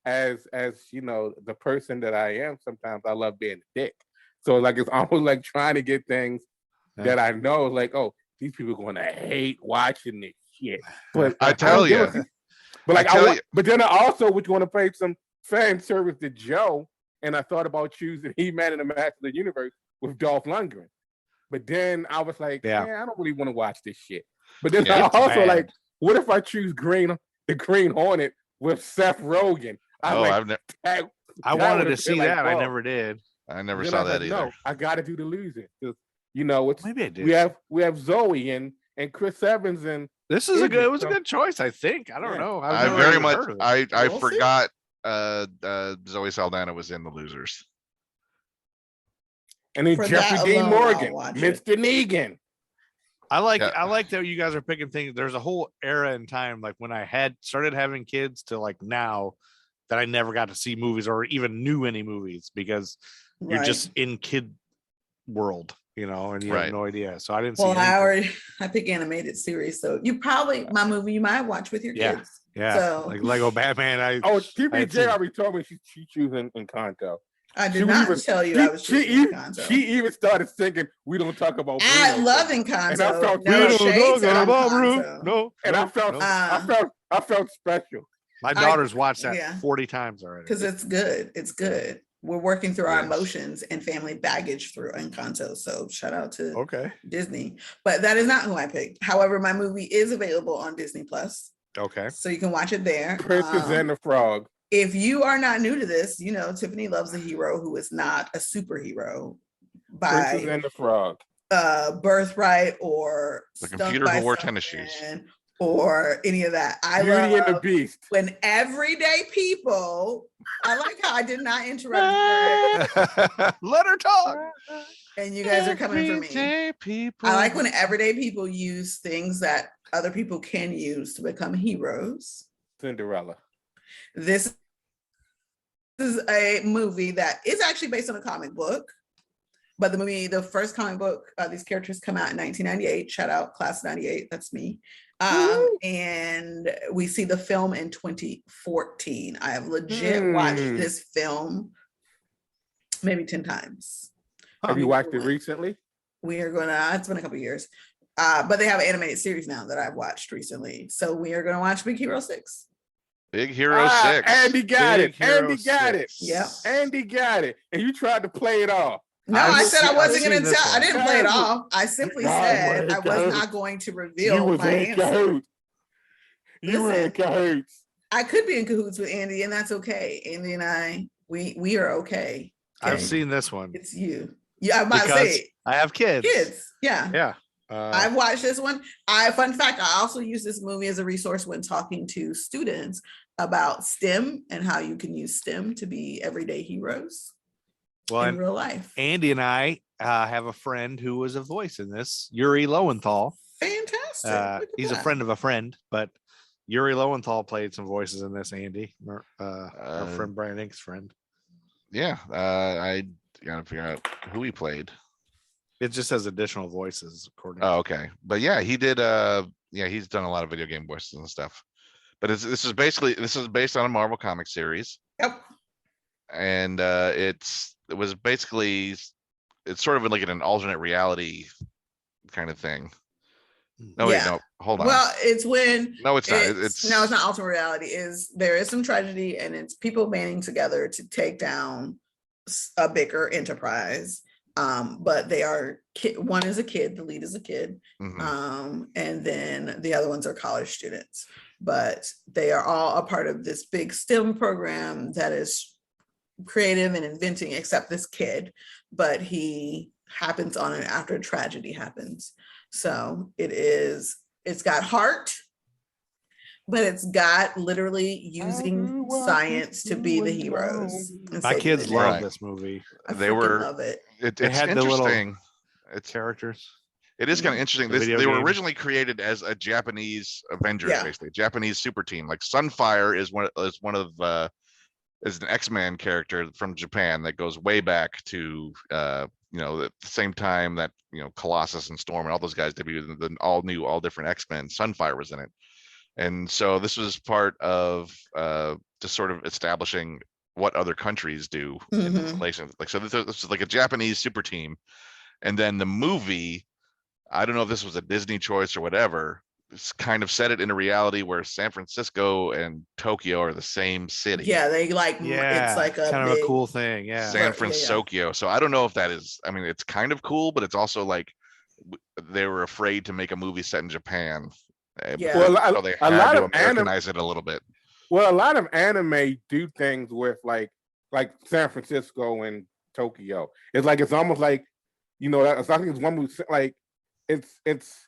S6: as the person that I am, sometimes I love being a dick. So like it's almost like trying to get things that I know, like, oh, these people are going to hate watching this shit. But
S8: I tell you,
S6: but then I also was going to pay some fan service to Joe, and I thought about choosing He-Man and the Master of the Universe with Dolph Lundgren. But then I was like, I don't really want to watch this shit. But then I also like, what if I choose the Green Hornet with Seth Rogen?
S3: I wanted to see that. I never did.
S8: I never saw that either.
S6: No, I got to do The Loser. It's
S3: maybe I did.
S6: We have Zoe and Chris Evans, and
S3: this is a good choice. I think. I don't know.
S8: I forgot Zoe Saldana was in The Losers.
S6: And then Jeffrey Dean Morgan, Mr. Negan.
S3: I like that you guys are picking things. There's a whole era in time, like when I started having kids to like now, that I never got to see movies or even knew any movies because you're just in kid world. and you
S8: Right.
S3: have no idea. So I didn't see
S5: Well,
S3: anything.
S5: I pick animated series, so you probably my movie you might watch with your kids.
S3: Yeah,
S5: So
S3: like Lego Batman. I had
S6: TBJ
S3: seen-
S6: already told me she choosing Encanto.
S5: I
S6: She
S5: did not
S6: even-
S5: tell you
S6: she-
S5: I was
S6: she
S5: choosing
S6: even,
S5: Encanto.
S6: She even started singing, "We don't talk about Bruno."
S5: I love
S6: And I
S5: Encanto.
S6: felt
S5: No
S6: good.
S5: shade to Encanto.
S3: No,
S6: And I felt, I felt special.
S3: my daughter's watched that
S5: yeah.
S3: 40 times already.
S5: Because it's good. It's good. We're working through our
S8: Yes.
S5: emotions and family baggage through Encanto. So shout out to
S3: Okay.
S5: Disney. But that is not who I picked. However, my movie is available on Disney Plus.
S3: Okay.
S5: So you can watch it there.
S6: Princess and the Frog.
S5: If you are not new to this, Tiffany loves a hero who is not a superhero
S6: Princess
S5: by
S6: and the Frog.
S5: birthright or
S8: The
S5: stung
S8: computer
S5: by
S8: who wore tennis shoes.
S5: something or any of that. I
S6: Beauty and the
S5: love
S6: Beast.
S5: when everyday people, I like how I did not interrupt you, Greg,
S3: Let her talk.
S5: and you guys are coming for me.
S3: Everyday people.
S5: I like when everyday people use things that other people can use to become heroes.
S6: Cinderella.
S5: This is a movie that is actually based on a comic book, but the first comic book, these characters come out in 1998. Shout out class 98, that's me. And we see the film in 2014. I have legit watched this film maybe 10 times.
S6: Have you watched it recently?
S5: We are it's been a couple years. But they have an animated series now that I've watched recently. So we are gonna watch Big Hero 6.
S8: Big Hero 6.
S6: Andy got
S3: Big
S6: it. Andy
S3: Hero
S6: got it.
S3: 6.
S5: Yep.
S6: Andy got it. And you tried to play it off.
S5: No,
S3: I've
S5: I said I
S3: seen-
S5: wasn't
S3: I've
S5: going
S3: seen
S5: to
S3: this
S5: tell. I
S3: one.
S5: didn't play it off. I simply said I was not going to
S6: You
S5: reveal
S6: was
S5: my
S6: in
S5: answer.
S6: cahoots. You were in
S5: Listen.
S6: cahoots.
S5: I could be in cahoots with Andy, and that's okay. Andy and I, we are okay.
S3: I've
S5: Okay?
S3: seen this one
S5: It's you. Yeah, I'm about to
S3: because
S5: say
S3: I have kids.
S5: kids. Yeah.
S3: Yeah.
S5: I've watched this one. Fun fact, I also use this movie as a resource when talking to students about STEM and how you can use STEM to be everyday heroes
S3: Well,
S5: in
S3: and
S5: real life.
S3: Andy and I have a friend who was a voice in this, Yuri Lowenthal.
S5: Fantastic. Look at
S3: He's a
S5: that.
S3: friend of a friend, but Yuri Lowenthal played some voices in this, Andy. Our friend Brian Ink's friend.
S8: Yeah. I gotta figure out who he played.
S3: It just has additional voices, according
S8: Oh, okay. But yeah, he did he's done a lot of video game voices and stuff. But this is based on a Marvel comic series.
S5: Yep.
S8: And it's sort of like an alternate reality kind of thing. No, wait,
S5: Yeah.
S8: no, hold on.
S5: Well, it's when
S8: No, it's not.
S5: it's not alternate reality. There is some tragedy, and it's people banding together to take down a bigger enterprise. But they are one is a kid, the lead is a kid,
S8: Mhm.
S5: and then the other ones are college students. But they are all a part of this big STEM program that is creative and inventing, except this kid. But he happens on it after a tragedy happens. So it's got heart, but it's got literally using science to be the heroes. and
S3: My
S5: saving
S3: kids
S5: the day.
S3: love
S8: Right.
S3: this movie.
S5: I
S8: They
S5: freaking
S8: were-
S5: love it.
S8: It's
S3: had the little-
S8: interesting. It's
S3: Characters.
S8: It is kind of interesting.
S3: The video
S8: They were
S3: game.
S8: originally created as a Japanese Avengers,
S5: Yeah.
S8: basically Japanese super team. Like Sunfire is is an X-Men character from Japan that goes way back to the same time that Colossus and Storm and all those guys debuted the all different X-Men. Sunfire was in it, and so this was part of just sort of establishing what other countries do in
S5: Mhm.
S8: relation. Like so, this is like a Japanese super team, and then the movie. I don't know if this was a Disney choice or whatever. It's kind of set it in a reality where San Francisco and Tokyo are the same city.
S5: Yeah, they
S3: Yeah.
S5: it's like a
S3: kind of
S5: big,
S3: a cool thing. Yeah.
S8: San
S5: yeah.
S8: Francisco. So I don't know if that is. I mean, it's kind of cool, but it's also like they were afraid to make a movie set in Japan.
S5: Yeah.
S6: Well,
S8: so they
S6: a
S8: had
S6: lot
S8: to
S6: of anime,
S8: Americanize it a little bit.
S6: well, a lot of anime do things with like San Francisco and Tokyo. It's almost like I think it's one movie like it's.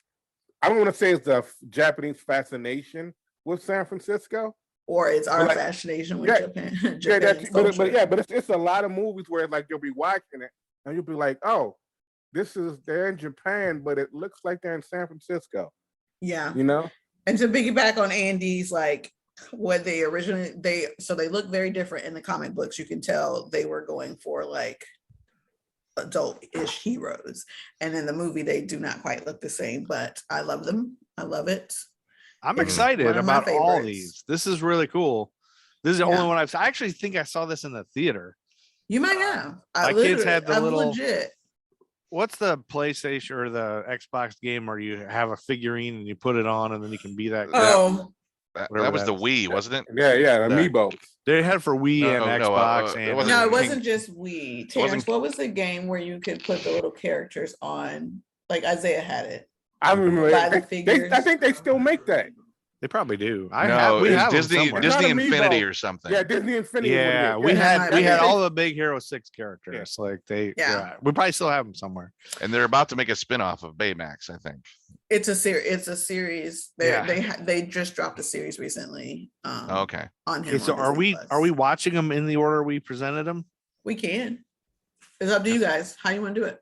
S6: I don't want to say it's the Japanese fascination with San Francisco.
S5: or it's our
S6: But, like,
S5: fascination with
S6: yeah,
S5: Japan.
S6: Yeah,
S5: Japan's
S6: but
S5: culture.
S6: it's a lot of movies where like you'll be watching it and you'll be like, oh, they're in Japan, but it looks like they're in San Francisco.
S5: Yeah.
S6: And
S5: to piggyback on Andy's, like what they originally they look very different in the comic books. You can tell they were going for like adult-ish heroes. And in the movie, they do not quite look the same, but I love them. I love it.
S3: I'm
S5: It's
S3: excited
S5: one of my
S3: about all
S5: favorites.
S3: these. This is really cool. This is the
S5: Yeah.
S3: only one I actually think I saw this in the theater.
S5: You might have.
S3: My kids had the
S5: I'm
S3: little-
S5: legit.
S3: What's the PlayStation or the Xbox game where you have a figurine and you put it on and then you can be that?
S5: Oh,
S8: That
S3: Whatever
S8: was
S3: that
S8: the
S3: is.
S8: Wii, wasn't it?
S6: Yeah, Amiibo.
S3: They had for Wii
S8: No,
S3: and
S8: no,
S3: Xbox.
S8: it
S3: and
S8: wasn't-
S5: no, it
S8: King-
S5: wasn't just Wii. Terrence,
S8: wasn't-
S5: what was the game where you could put the little characters on? Like Isaiah had it.
S6: I remember.
S5: Buy the
S6: They,
S5: figures.
S6: I think they still make that.
S3: They probably do.
S8: No,
S3: we
S8: it was
S3: have them
S8: Disney
S3: somewhere.
S8: Disney
S6: Not Amiibo.
S8: Infinity or something.
S6: Yeah, Disney Infinity.
S3: Yeah,
S6: would
S3: we
S6: get
S5: Yeah,
S3: had
S5: that
S3: we had
S5: might be-
S3: all the Big Hero 6 characters. Like they,
S5: Yeah.
S3: we probably still have them somewhere.
S8: And they're about to make a spin-off of Baymax, I think.
S5: It's a series. It's a series.
S3: Yeah.
S5: They just dropped a series recently.
S8: Okay.
S5: On him.
S3: Okay, so
S5: on
S3: are
S5: Disney
S3: we
S5: Plus.
S3: watching them in the order we presented them?
S5: We can. It's up to you guys. How you want to do it?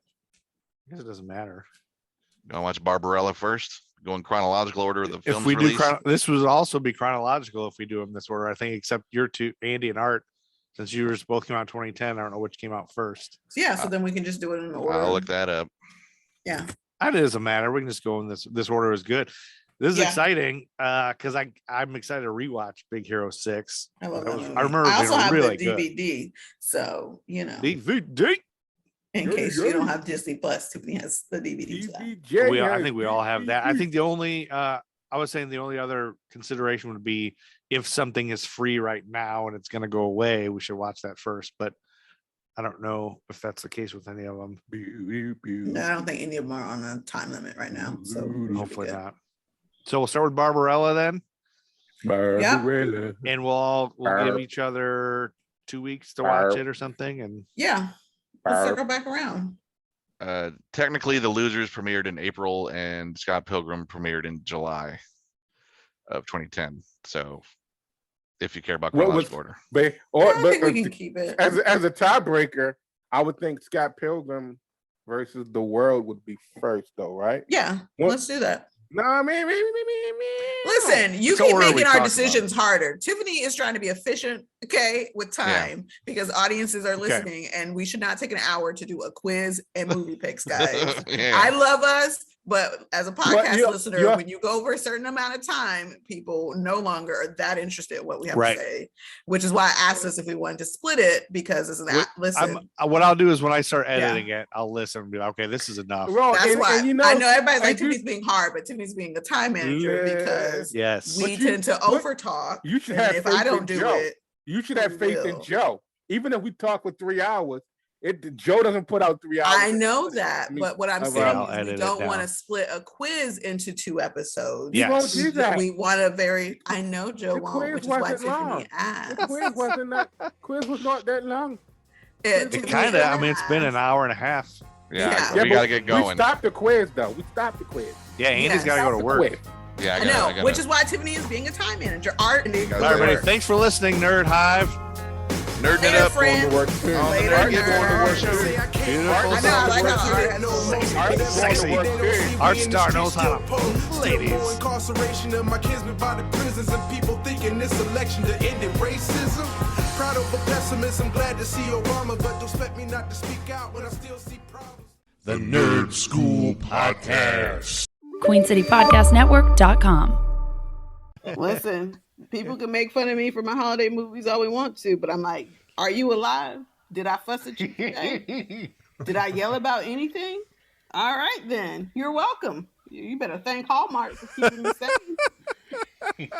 S3: I guess it doesn't matter.
S8: You want to watch Barbarella first? Go in chronological order of the
S3: If
S8: films
S3: we
S8: released?
S3: do, this would also be chronological if we do them this order. I think, except your two, Andy and Art, since yours both came out in 2010. I don't know which came out first.
S5: So yeah. So then we can just do it in order.
S8: I'll look that up.
S5: Yeah.
S3: That doesn't matter. We can just go in this order is good. This is
S5: Yeah.
S3: exciting because I'm excited to rewatch Big Hero 6.
S5: I love that movie.
S3: I remember
S5: I
S3: it
S5: also
S3: being
S5: have
S3: really
S5: the
S3: good.
S5: DVD. So
S3: DVD.
S5: in case you don't have Disney Plus, Tiffany has the DVD. to that.
S3: I think we all have that. I think the only I was saying the only other consideration would be if something is free right now and it's going to go away, we should watch that first. But I don't know if that's the case with any of them.
S5: No, I don't think any of them are on a time limit right now. So we should be
S3: Hopefully
S5: good.
S3: not. So we'll start with Barbarella then,
S6: Barbarella.
S3: and we'll give each other 2 weeks to watch it or something. And
S5: Yeah. Let's circle back around.
S8: Technically, The Losers premiered in April and Scott Pilgrim premiered in July of 2010. So if you care about
S6: What was-
S8: chronological order.
S5: I think we can keep it.
S6: as a tiebreaker, I would think Scott Pilgrim versus The World would be first, though, right?
S5: Yeah,
S6: What-
S5: let's do that.
S6: No, I mean,
S5: Listen, you
S3: So
S5: keep
S3: what are we
S5: making our
S3: talking
S5: decisions harder. Tiffany is trying to be efficient, okay, with time because audiences are listening, and we should not take an hour to do a quiz and movie picks, guys.
S8: Yeah.
S5: I love us, but as a podcast
S6: you're-
S5: listener,
S6: you're-
S5: when you go over a certain amount of time, people no longer are that interested in what we have
S3: Right.
S5: to say, which is why I asked us if we wanted to split it because it's an listen.
S3: what I'll do is when I start editing it, I'll listen and be like, okay, this is enough.
S6: Well,
S5: That's why
S6: and
S5: I know everybody's like
S6: and you-
S5: Tiffany's being hard, but Tiffany's being a time manager because
S3: Yes.
S5: we
S6: But you-
S5: tend to
S6: but
S5: over talk.
S6: you should
S5: And
S6: have
S5: if
S6: faith
S5: I don't
S6: in
S5: do
S6: Joe.
S5: it,
S6: You should have
S5: who
S6: faith in
S5: will?
S6: Joe. Even if we talk for 3 hours, Joe doesn't put out 3 hours.
S5: I know that,
S6: I mean,
S5: but what I'm
S6: I'll
S5: saying
S3: edit
S5: is we
S3: it
S5: don't
S3: down.
S5: want to split a quiz into 2 episodes.
S3: Yeah.
S6: You won't do that.
S5: We want a very. I know Joe
S6: The
S5: won't,
S6: quiz
S5: which is why
S6: wasn't
S5: Tiffany
S6: long.
S5: asked.
S6: Quiz was not that long.
S3: It
S5: Tiffany
S3: kind of, I mean, it's been an
S5: asked.
S3: hour and a half.
S8: Yeah,
S5: Yeah.
S8: we
S6: but
S8: gotta get
S6: We
S8: going.
S6: stopped the quiz, though. We stopped the quiz.
S3: Yeah, Andy's
S5: Yes.
S3: got to go to
S6: The
S3: work.
S6: quiz.
S8: Yeah,
S5: I know, which is why Tiffany is being a time manager. Art and
S8: Guys,
S3: All right, everybody,
S8: work.
S3: thanks for listening, Nerd Hive.
S8: nerding it
S5: Later,
S8: up.
S5: friends.
S6: Going to work too.
S8: On the
S5: Later,
S8: nerd, get going to work
S5: nerds.
S8: too.
S3: Beautiful.
S5: I know, I like how Art has a
S3: Sexy. Artstar knows how to ladies.
S9: Incarceration of my kinsmen by the prisons and people thinking this election to end in racism. Proud over pessimism, glad to see Obama, but don't expect me not to speak out when I still see problems.
S7: The Nerd School Podcast.
S1: QueenCityPodcastNetwork.com.
S5: Listen, people can make fun of me for my holiday movies all we want to, but I'm like, are you alive? Did I fuss at you today? Did I yell about anything? All right, then. You're welcome. You better thank Hallmark for keeping me safe.